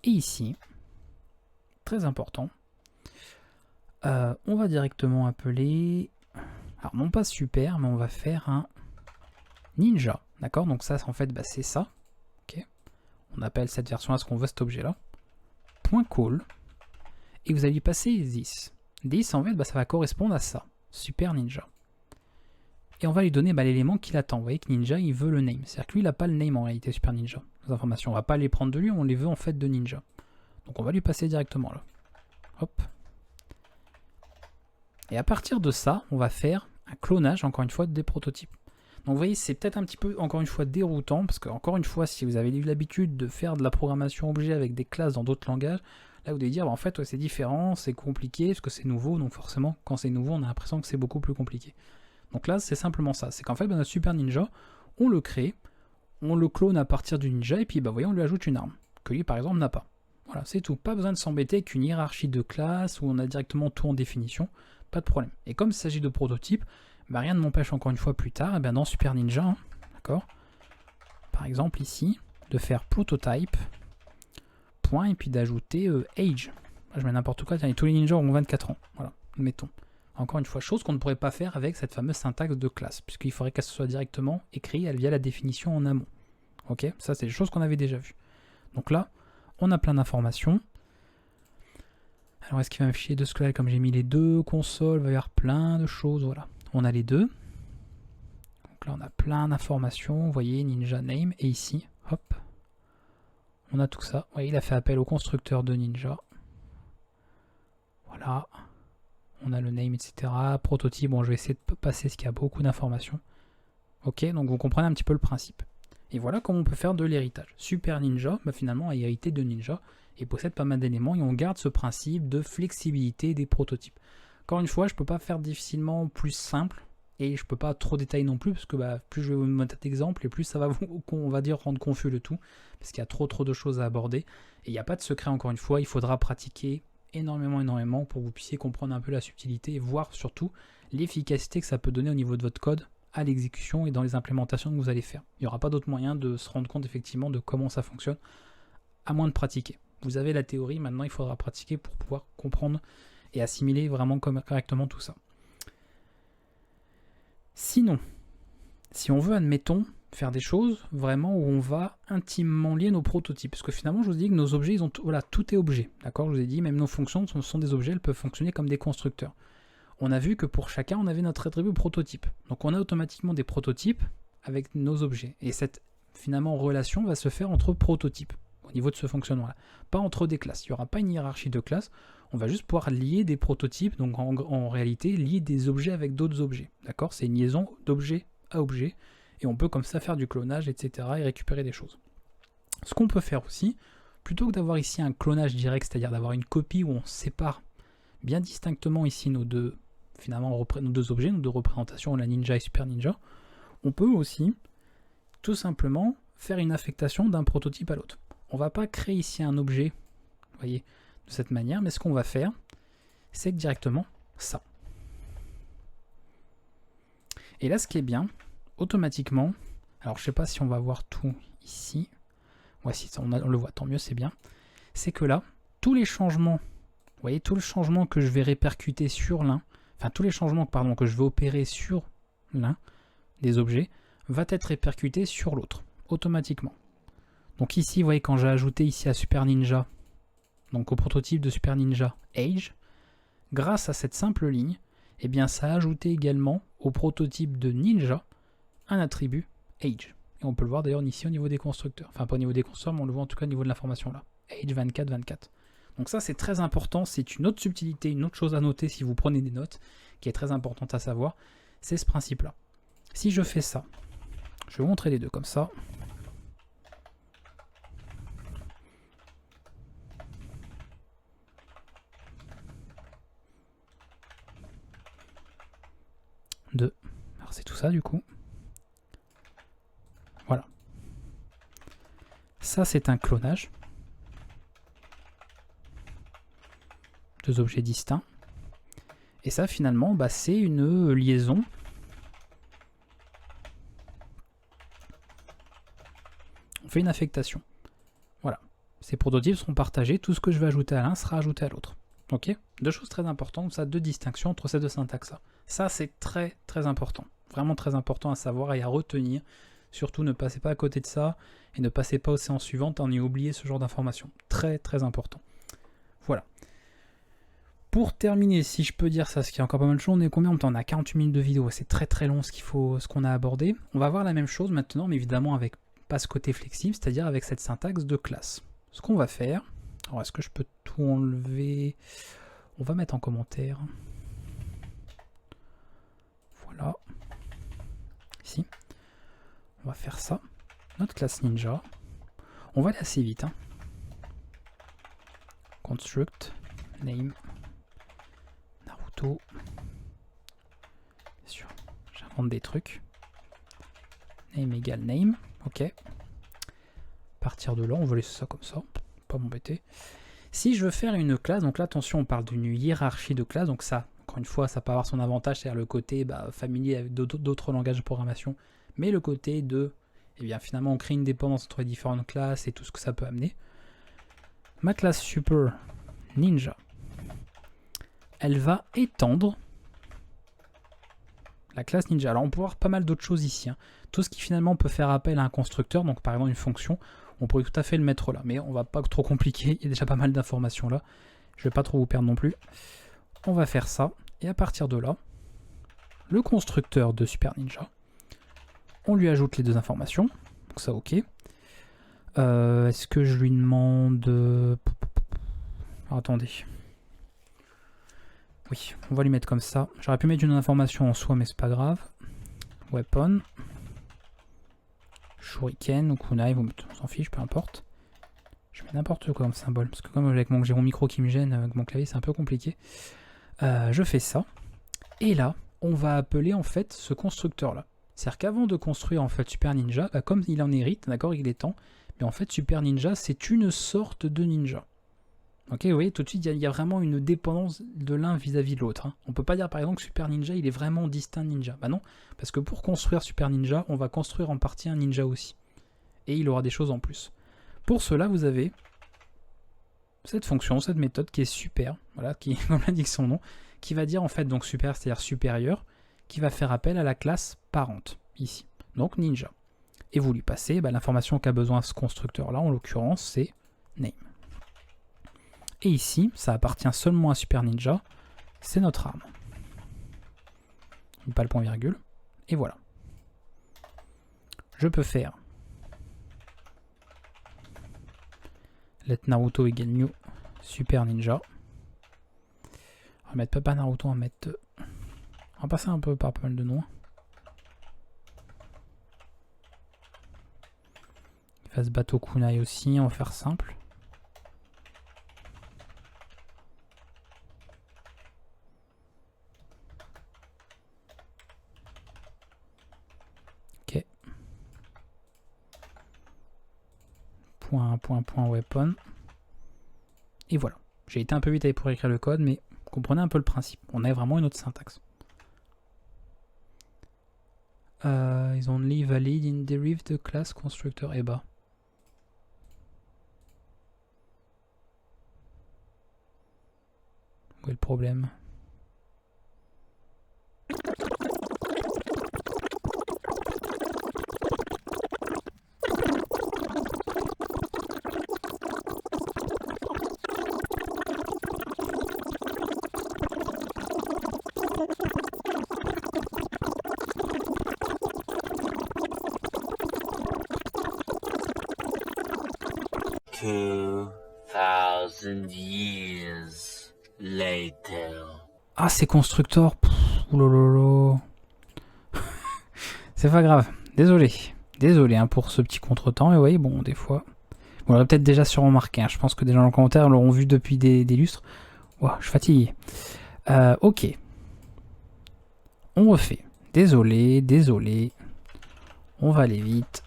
Et ici, très important, on va directement appeler... Alors non pas super, mais on va faire un ninja, d'accord? Donc ça, en fait, c'est ça. Okay. On appelle cette version-là ce qu'on veut, cet objet-là. .call. Et vous allez passer this. This, en fait, ça va correspondre à ça. Super ninja. Et on va lui donner l'élément qu'il attend. Vous voyez que ninja, il veut le name. C'est-à-dire que lui, il n'a pas le name en réalité, super ninja. Les informations, on va pas les prendre de lui, on les veut en fait de ninja. Donc on va lui passer directement là. Hop. Et à partir de ça, on va faire un clonage, encore une fois, des prototypes. Donc vous voyez, c'est peut-être un petit peu, encore une fois, déroutant, parce que, encore une fois, si vous avez eu l'habitude de faire de la programmation objet avec des classes dans d'autres langages, là vous devez dire, en fait, ouais, c'est différent, c'est compliqué, parce que c'est nouveau, donc forcément, quand c'est nouveau, on a l'impression que c'est beaucoup plus compliqué. Donc là, c'est simplement ça, c'est qu'en fait, notre super ninja, on le crée, on le clone à partir du ninja, et puis, vous voyez, on lui ajoute une arme, que lui, par exemple, n'a pas. Voilà, c'est tout. Pas besoin de s'embêter avec une hiérarchie de classes, où on a directement tout en définition. Pas de problème. Et comme il s'agit de prototypes, rien ne m'empêche encore une fois plus tard, dans Super Ninja, hein, d'accord, par exemple ici, de faire prototype, point, et puis d'ajouter age. Là, je mets n'importe quoi, tous les ninjas ont 24 ans. Voilà, mettons. Encore une fois, chose qu'on ne pourrait pas faire avec cette fameuse syntaxe de classe, puisqu'il faudrait qu'elle soit directement écrite via la définition en amont. Ok, ça c'est des choses qu'on avait déjà vues. Donc là, on a plein d'informations. Alors est-ce qu'il va m'afficher de ce que là, comme j'ai mis les deux consoles, il va y avoir plein de choses, voilà. On a les deux. Donc là on a plein d'informations, vous voyez, Ninja Name, et ici, hop, on a tout ça. Vous voyez, il a fait appel au constructeur de Ninja. Voilà. On a le name, etc. Prototype, bon je vais essayer de passer ce qu'il y a beaucoup d'informations. Ok, donc vous comprenez un petit peu le principe. Et voilà comment on peut faire de l'héritage. Super Ninja, bah finalement, a hérité de Ninja et possède pas mal d'éléments et on garde ce principe de flexibilité des prototypes. Encore une fois, je ne peux pas faire difficilement plus simple et je ne peux pas trop détailler non plus parce que bah, plus je vais vous mettre d'exemples et plus ça va on va dire rendre confus le tout parce qu'il y a trop de choses à aborder et il n'y a pas de secret encore une fois, il faudra pratiquer énormément pour que vous puissiez comprendre un peu la subtilité et voir surtout l'efficacité que ça peut donner au niveau de votre code à l'exécution et dans les implémentations que vous allez faire. Il n'y aura pas d'autre moyen de se rendre compte effectivement de comment ça fonctionne à moins de pratiquer. Vous avez la théorie, maintenant il faudra pratiquer pour pouvoir comprendre et assimiler vraiment correctement tout ça. Sinon, si on veut, admettons, faire des choses vraiment où on va intimement lier nos prototypes, parce que finalement je vous dis que nos objets, ils ont voilà, tout est objet, d'accord. Je vous ai dit, même nos fonctions sont des objets, elles peuvent fonctionner comme des constructeurs. On a vu que pour chacun, on avait notre attribut prototype. Donc on a automatiquement des prototypes avec nos objets. Et cette finalement relation va se faire entre prototypes au niveau de ce fonctionnement-là. Pas entre des classes. Il n'y aura pas une hiérarchie de classes. On va juste pouvoir lier des prototypes, donc en réalité, lier des objets avec d'autres objets. D'accord? C'est une liaison d'objet à objet. Et on peut comme ça faire du clonage, etc. et récupérer des choses. Ce qu'on peut faire aussi, plutôt que d'avoir ici un clonage direct, c'est-à-dire d'avoir une copie où on sépare bien distinctement ici nos deux objets, nos deux représentations, la Ninja et Super Ninja, on peut aussi tout simplement faire une affectation d'un prototype à l'autre. On ne va pas créer ici un objet, vous voyez, de cette manière, mais ce qu'on va faire, c'est directement ça. Et là, ce qui est bien, automatiquement, alors je ne sais pas si on va voir tout ici, voici, on le voit, tant mieux, c'est bien, c'est que là, tous les changements, vous voyez, tout le changement que je vais répercuter sur l'un, enfin tous les changements que je vais opérer sur l'un des objets, va être répercuté sur l'autre, automatiquement. Donc ici, vous voyez, quand j'ai ajouté ici à Super Ninja, donc au prototype de Super Ninja Age, grâce à cette simple ligne, eh bien ça a ajouté également au prototype de Ninja un attribut Age. Et on peut le voir d'ailleurs ici au niveau des constructeurs. Enfin pas au niveau des constructeurs, mais on le voit en tout cas au niveau de l'information là. Age 24. Donc ça c'est très important, c'est une autre subtilité, une autre chose à noter si vous prenez des notes, qui est très importante à savoir, c'est ce principe là. Si je fais ça, je vais vous montrer les deux comme ça. Alors c'est tout ça du coup. Voilà. Ça c'est un clonage. Deux objets distincts. Et ça finalement bah, c'est une liaison. On fait une affectation. Voilà. Ces prototypes seront partagés. Tout ce que je vais ajouter à l'un sera ajouté à l'autre. Ok? Deux choses très importantes, ça, deux distinctions entre ces deux syntaxes-là. Ça, c'est très très important. Vraiment très important à savoir et à retenir. Surtout, ne passez pas à côté de ça et ne passez pas aux séances suivantes en y oublier ce genre d'informations. Très très important. Voilà. Pour terminer, si je peux dire ça, ce qui est encore pas mal de choses, on est combien en temps? On a 48 minutes de vidéo, c'est très très long ce qu'on a abordé. On va voir la même chose maintenant, mais évidemment avec pas ce côté flexible, c'est-à-dire avec cette syntaxe de classe. Ce qu'on va faire, alors est-ce que je peux tout enlever? On va mettre en commentaire. Voilà. Ici. On va faire ça. Notre classe Ninja. On va aller assez vite. Hein. Construct, name, Naruto. Bien sûr, j'invente des trucs. Name égale name. Ok. À partir de là, on va laisser ça comme ça. Pas m'embêter. Si je veux faire une classe, donc là attention, on parle d'une hiérarchie de classes, donc ça, encore une fois, ça peut avoir son avantage, c'est-à-dire le côté familier avec d'autres langages de programmation, mais le côté de, eh bien finalement on crée une dépendance entre les différentes classes et tout ce que ça peut amener. Ma classe Super Ninja, elle va étendre la classe Ninja. Alors on peut voir pas mal d'autres choses ici, hein. Tout ce qui finalement peut faire appel à un constructeur, donc par exemple une fonction, on pourrait tout à fait le mettre là, mais on va pas trop compliquer, il y a déjà pas mal d'informations là, je vais pas trop vous perdre non plus. On va faire ça, et à partir de là, le constructeur de Super Ninja, on lui ajoute les deux informations, donc ça ok. Est-ce que je lui demande... Alors, attendez. Oui, on va lui mettre comme ça. J'aurais pu mettre une information en soi, mais c'est pas grave. Weapon. Shuriken ou kunai, on s'en fiche, peu importe. Je mets n'importe quoi comme symbole, parce que comme avec j'ai mon micro qui me gêne, avec mon clavier c'est un peu compliqué. Je fais ça, et là, on va appeler en fait ce constructeur-là. C'est-à-dire qu'avant de construire en fait Super Ninja, bah, comme il en hérite, d'accord, il est temps, mais en fait Super Ninja c'est une sorte de ninja. Ok, vous voyez, tout de suite, il y a vraiment une dépendance de l'un vis-à-vis de l'autre. Hein. On peut pas dire par exemple que Super Ninja, il est vraiment distinct de Ninja. Bah non, parce que pour construire Super Ninja, on va construire en partie un Ninja aussi. Et il aura des choses en plus. Pour cela, vous avez cette fonction, cette méthode qui est super, voilà, qui, comme l'indique son nom, qui va dire en fait donc super, c'est-à-dire supérieur, qui va faire appel à la classe parente, ici. Donc Ninja. Et vous lui passez l'information qu'a besoin ce constructeur-là, en l'occurrence, c'est name. Et ici, ça appartient seulement à Super Ninja, c'est notre arme. Pas le point virgule, et voilà. Je peux faire let Naruto égale new Super Ninja. On va mettre pas Naruto, on va mettre... On va passer un peu par pas mal de noms. Il va se battre au kunai aussi, on va faire simple. Ok. Point weapon. Et voilà. J'ai été un peu vite pour écrire le code, mais comprenez un peu le principe. On a vraiment une autre syntaxe. Is only valid in derived class constructor. Eh bah. Où est le problème? Years later. Ah, c'est constructeur. Oulololo. C'est pas grave. Désolé. Désolé hein, pour ce petit contretemps. Et oui, bon, des fois... On l'aurait peut-être déjà sûrement remarqué. Hein. Je pense que des gens dans les commentaires l'auront vu depuis des lustres. Ouah, je suis fatigué. Ok. On refait. Désolé, désolé. On va aller vite.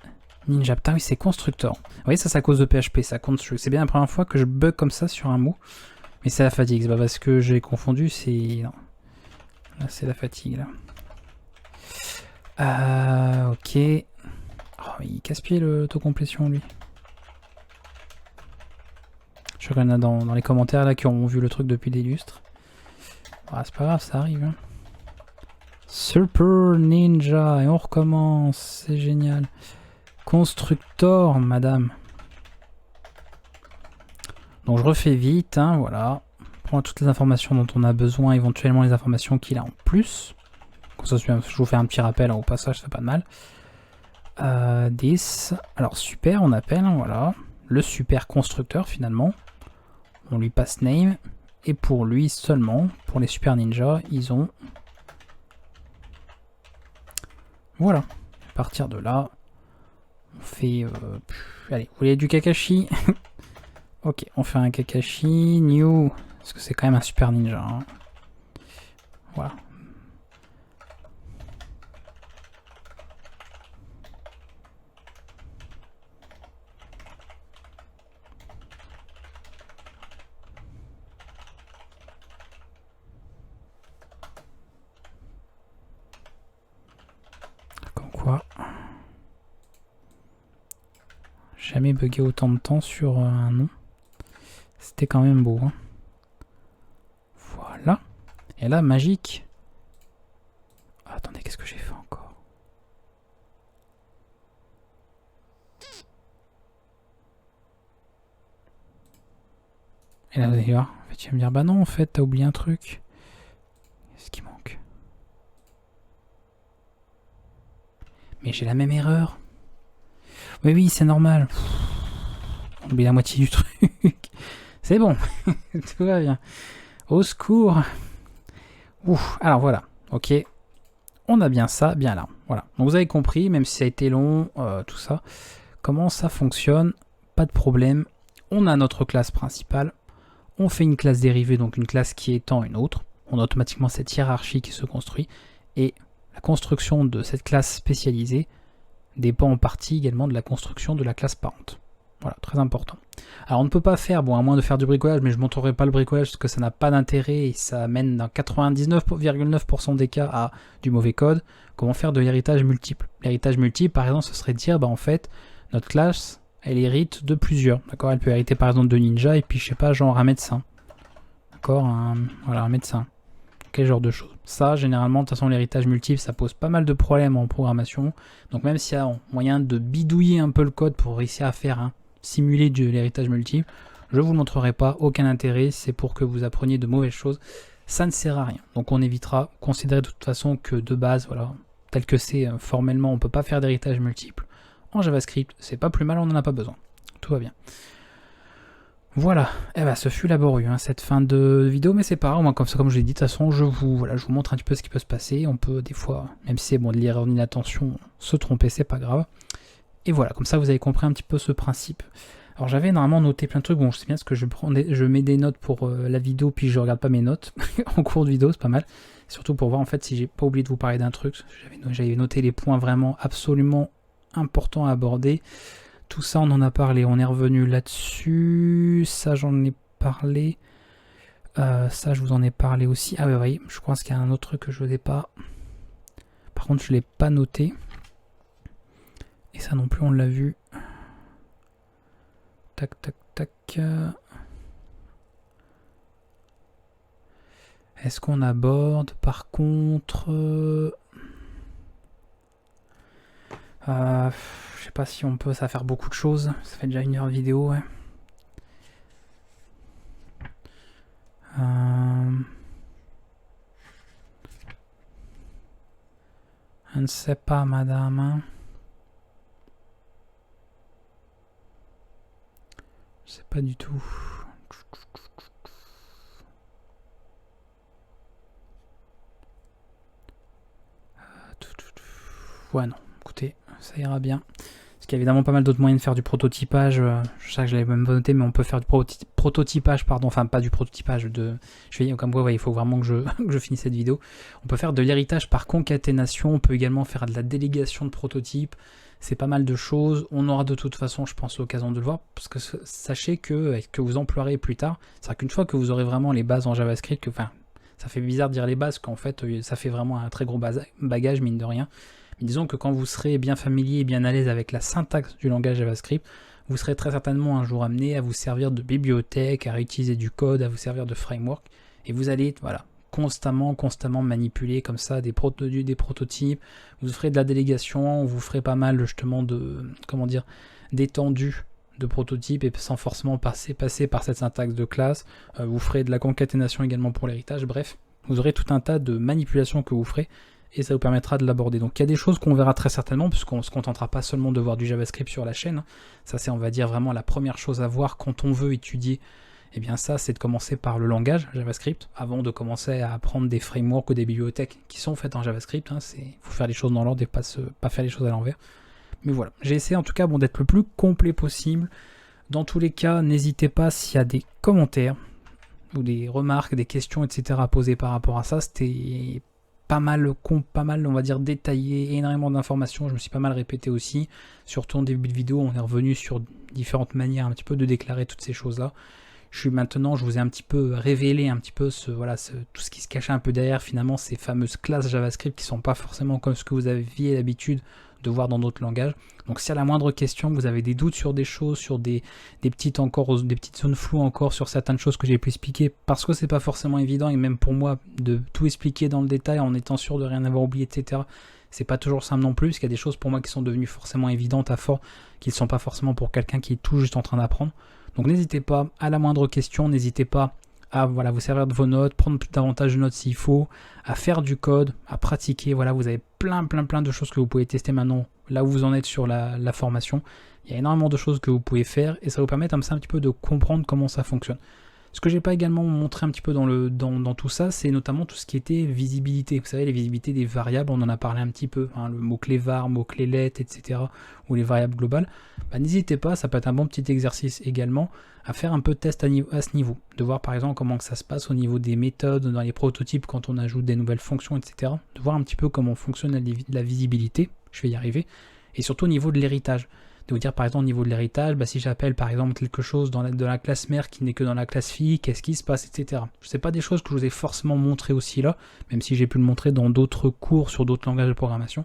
Ninja, putain oui c'est constructeur. Vous voyez ça c'est à cause de PHP, ça construct. C'est bien la première fois que je bug comme ça sur un mot. Mais c'est la fatigue, c'est pas parce que j'ai confondu, c'est... Non. Là c'est la fatigue là. Ok. Oh, il casse-pied l'autocomplétion lui. Je crois qu'il y en a dans les commentaires là qui ont vu le truc depuis des lustres. Ah, c'est pas grave, ça arrive. Hein. Super Ninja, et on recommence, c'est génial. Constructor, madame. Donc je refais vite, hein, voilà. Prends toutes les informations dont on a besoin, éventuellement les informations qu'il a en plus. Comme ça, je vous fais un petit rappel hein, au passage, ça fait pas de mal. 10. Alors super, on appelle, hein, voilà. Le super constructeur finalement. On lui passe name. Et pour lui seulement, pour les super ninjas, ils ont... Voilà. À partir de là... On fait... allez, vous voulez du Kakashi? Ok, on fait un Kakashi new. Parce que c'est quand même un super ninja. Hein. Voilà. Comme quoi... Jamais bugué autant de temps sur un nom. C'était quand même beau. Hein. Voilà. Et là, magique. Oh, attendez, qu'est-ce que j'ai fait encore? Et là, d'ailleurs, en fait, tu vas me dire, bah non, en fait, t'as oublié un truc. Qu'est-ce qui manque? Mais j'ai la même erreur. Oui, oui, c'est normal. On oublie la moitié du truc. C'est bon. Tout va bien. Au secours. Ouf. Alors voilà. Ok. on a bien ça, bien là. Voilà. Donc vous avez compris, même si ça a été long, tout ça, comment ça fonctionne, pas de problème. On a notre classe principale, on fait une classe dérivée, donc une classe qui étend une autre. On a automatiquement cette hiérarchie qui se construit, et la construction de cette classe spécialisée dépend en partie également de la construction de la classe parente. Voilà, très important. Alors on ne peut pas faire, bon à moins de faire du bricolage, mais je ne montrerai pas le bricolage parce que ça n'a pas d'intérêt et ça mène dans 99,9% des cas à du mauvais code. Comment faire de l'héritage multiple? L'héritage multiple, par exemple, ce serait de dire, bah en fait, notre classe, elle hérite de plusieurs. D'accord, elle peut hériter par exemple de ninja et puis je sais pas, genre un médecin. D'accord, voilà, un médecin. Quel genre de choses. Ça, généralement, de toute façon, l'héritage multiple, ça pose pas mal de problèmes en programmation. Donc même s'il y a moyen de bidouiller un peu le code pour réussir à faire simuler de l'héritage multiple, je ne vous le montrerai pas, aucun intérêt, c'est pour que vous appreniez de mauvaises choses. Ça ne sert à rien. Donc on évitera, considérez de toute façon que de base, voilà, tel que c'est formellement, on ne peut pas faire d'héritage multiple. En JavaScript, c'est pas plus mal, on n'en a pas besoin. Tout va bien. Voilà, eh ben, ce fut laborieux cette fin de vidéo, mais c'est pas grave, moi comme ça, comme je l'ai dit, de toute façon, je vous montre un petit peu ce qui peut se passer. On peut des fois, même si c'est bon de l'erreur d'inattention, se tromper, c'est pas grave. Et voilà, comme ça vous avez compris un petit peu ce principe. Alors j'avais normalement noté plein de trucs, bon je sais bien parce que je mets des notes pour la vidéo, puis je regarde pas mes notes en cours de vidéo, c'est pas mal. Surtout pour voir en fait si j'ai pas oublié de vous parler d'un truc. J'avais noté les points vraiment absolument importants à aborder. Tout ça, on en a parlé, on est revenu là-dessus. Ça, j'en ai parlé. Ça, je vous en ai parlé aussi. Ah oui, oui, je crois qu'il y a un autre truc que je n'ai pas. Par contre, je ne l'ai pas noté. Et ça non plus, on l'a vu. Tac, tac, tac. Est-ce qu'on aborde, par contre... je sais pas si on peut, ça va faire beaucoup de choses. Ça fait déjà 1 heure vidéo, ouais. Je ne sais pas, madame. Je sais pas du tout. Ouais, non. Écoutez, ça ira bien. Parce qu'il y a évidemment pas mal d'autres moyens de faire du prototypage. Je sais que je l'avais même noté, mais on peut faire du prototypage, pardon. Enfin, pas du prototypage. Je vais, comme quoi, ouais, il faut vraiment que je finisse cette vidéo. On peut faire de l'héritage par concaténation. On peut également faire de la délégation de prototypes. C'est pas mal de choses. On aura de toute façon, je pense, l'occasion de le voir. Parce que sachez que vous emploierez plus tard. C'est-à-dire qu'une fois que vous aurez vraiment les bases en JavaScript, enfin, ça fait bizarre de dire les bases, qu'en fait, ça fait vraiment un très gros bagage, mine de rien. Mais disons que quand vous serez bien familier et bien à l'aise avec la syntaxe du langage JavaScript, vous serez très certainement un jour amené à vous servir de bibliothèque, à réutiliser du code, à vous servir de framework. Et vous allez, voilà, constamment manipuler comme ça des prototypes. Vous ferez de la délégation, vous ferez pas mal justement de, comment dire, d'étendue de prototypes et sans forcément passer par cette syntaxe de classe. Vous ferez de la concaténation également pour l'héritage. Bref, vous aurez tout un tas de manipulations que vous ferez et ça vous permettra de l'aborder. Donc il y a des choses qu'on verra très certainement, puisqu'on ne se contentera pas seulement de voir du JavaScript sur la chaîne. Ça c'est, on va dire, vraiment la première chose à voir quand on veut étudier. Eh bien ça, c'est de commencer par le langage JavaScript, avant de commencer à apprendre des frameworks ou des bibliothèques qui sont faites en JavaScript. Il faut faire les choses dans l'ordre et pas faire les choses à l'envers. Mais voilà, j'ai essayé en tout cas d'être le plus complet possible. Dans tous les cas, n'hésitez pas s'il y a des commentaires ou des remarques, des questions, etc. à poser par rapport à ça. C'était pas mal, on va dire, détaillé, énormément d'informations, je me suis pas mal répété aussi, surtout en début de vidéo, on est revenu sur différentes manières un petit peu de déclarer toutes ces choses-là. Je vous ai un petit peu révélé un petit peu tout ce qui se cachait un peu derrière, finalement, ces fameuses classes JavaScript qui sont pas forcément comme ce que vous aviez l'habitude de voir dans d'autres langages. Donc si à la moindre question, vous avez des doutes sur des choses, sur des petites zones floues encore sur certaines choses que j'ai pu expliquer, parce que c'est pas forcément évident, et même pour moi, de tout expliquer dans le détail en étant sûr de rien avoir oublié, etc. C'est pas toujours simple non plus, parce qu'il y a des choses pour moi qui sont devenues forcément évidentes à fort, qui ne sont pas forcément pour quelqu'un qui est tout juste en train d'apprendre. Donc n'hésitez pas, à la moindre question, n'hésitez pas à vous servir de vos notes, prendre davantage de notes s'il faut, à faire du code, à pratiquer. Voilà, vous avez plein de choses que vous pouvez tester maintenant, là où vous en êtes sur la formation. Il y a énormément de choses que vous pouvez faire et ça vous permet comme ça un petit peu de comprendre comment ça fonctionne. Ce que j'ai pas également montré un petit peu dans tout ça, c'est notamment tout ce qui était visibilité. Vous savez, les visibilités des variables, on en a parlé un petit peu, hein, le mot-clé var, mot-clé let, etc. ou les variables globales. Bah, n'hésitez pas, ça peut être un bon petit exercice également à faire un peu de test à ce niveau, de voir par exemple comment que ça se passe au niveau des méthodes, dans les prototypes quand on ajoute des nouvelles fonctions, etc. De voir un petit peu comment fonctionne la visibilité, je vais y arriver, et surtout au niveau de l'héritage. De vous dire par exemple au niveau de l'héritage, bah, si j'appelle par exemple quelque chose dans la classe mère qui n'est que dans la classe fille, qu'est-ce qui se passe, etc. Je sais pas des choses que je vous ai forcément montré aussi là, même si j'ai pu le montrer dans d'autres cours sur d'autres langages de programmation.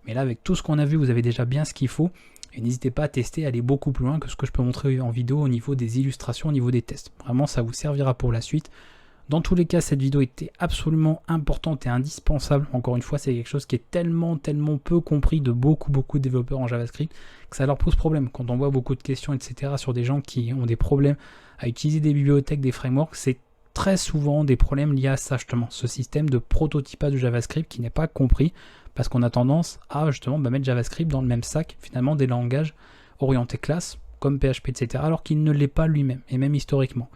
Mais là, avec tout ce qu'on a vu, vous avez déjà bien ce qu'il faut. Et n'hésitez pas à tester, à aller beaucoup plus loin que ce que je peux montrer en vidéo au niveau des illustrations, au niveau des tests. Vraiment, ça vous servira pour la suite. Dans tous les cas, cette vidéo était absolument importante et indispensable. Encore une fois, c'est quelque chose qui est tellement peu compris de beaucoup de développeurs en JavaScript que ça leur pose problème. Quand on voit beaucoup de questions, etc. sur des gens qui ont des problèmes à utiliser des bibliothèques, des frameworks, c'est très souvent des problèmes liés à ça justement, ce système de prototypage de JavaScript qui n'est pas compris parce qu'on a tendance à justement mettre JavaScript dans le même sac finalement des langages orientés classe comme PHP, etc. alors qu'il ne l'est pas lui-même et même historiquement.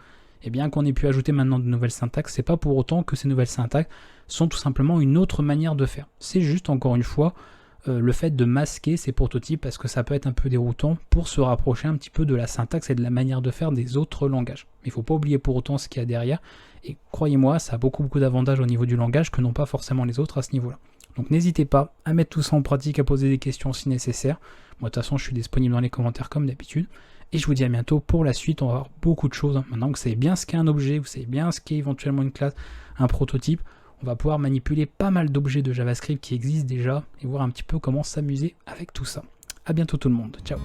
Et bien qu'on ait pu ajouter maintenant de nouvelles syntaxes, c'est pas pour autant que ces nouvelles syntaxes sont tout simplement une autre manière de faire. C'est juste encore une fois le fait de masquer ces prototypes parce que ça peut être un peu déroutant pour se rapprocher un petit peu de la syntaxe et de la manière de faire des autres langages. Mais il ne faut pas oublier pour autant ce qu'il y a derrière. Et croyez-moi, ça a beaucoup d'avantages au niveau du langage que n'ont pas forcément les autres à ce niveau-là. Donc n'hésitez pas à mettre tout ça en pratique, à poser des questions si nécessaire. Moi de toute façon je suis disponible dans les commentaires comme d'habitude. Et je vous dis à bientôt pour la suite, on va voir beaucoup de choses. Maintenant que vous savez bien ce qu'est un objet, vous savez bien ce qu'est éventuellement une classe, un prototype, on va pouvoir manipuler pas mal d'objets de JavaScript qui existent déjà et voir un petit peu comment s'amuser avec tout ça. A bientôt tout le monde, ciao.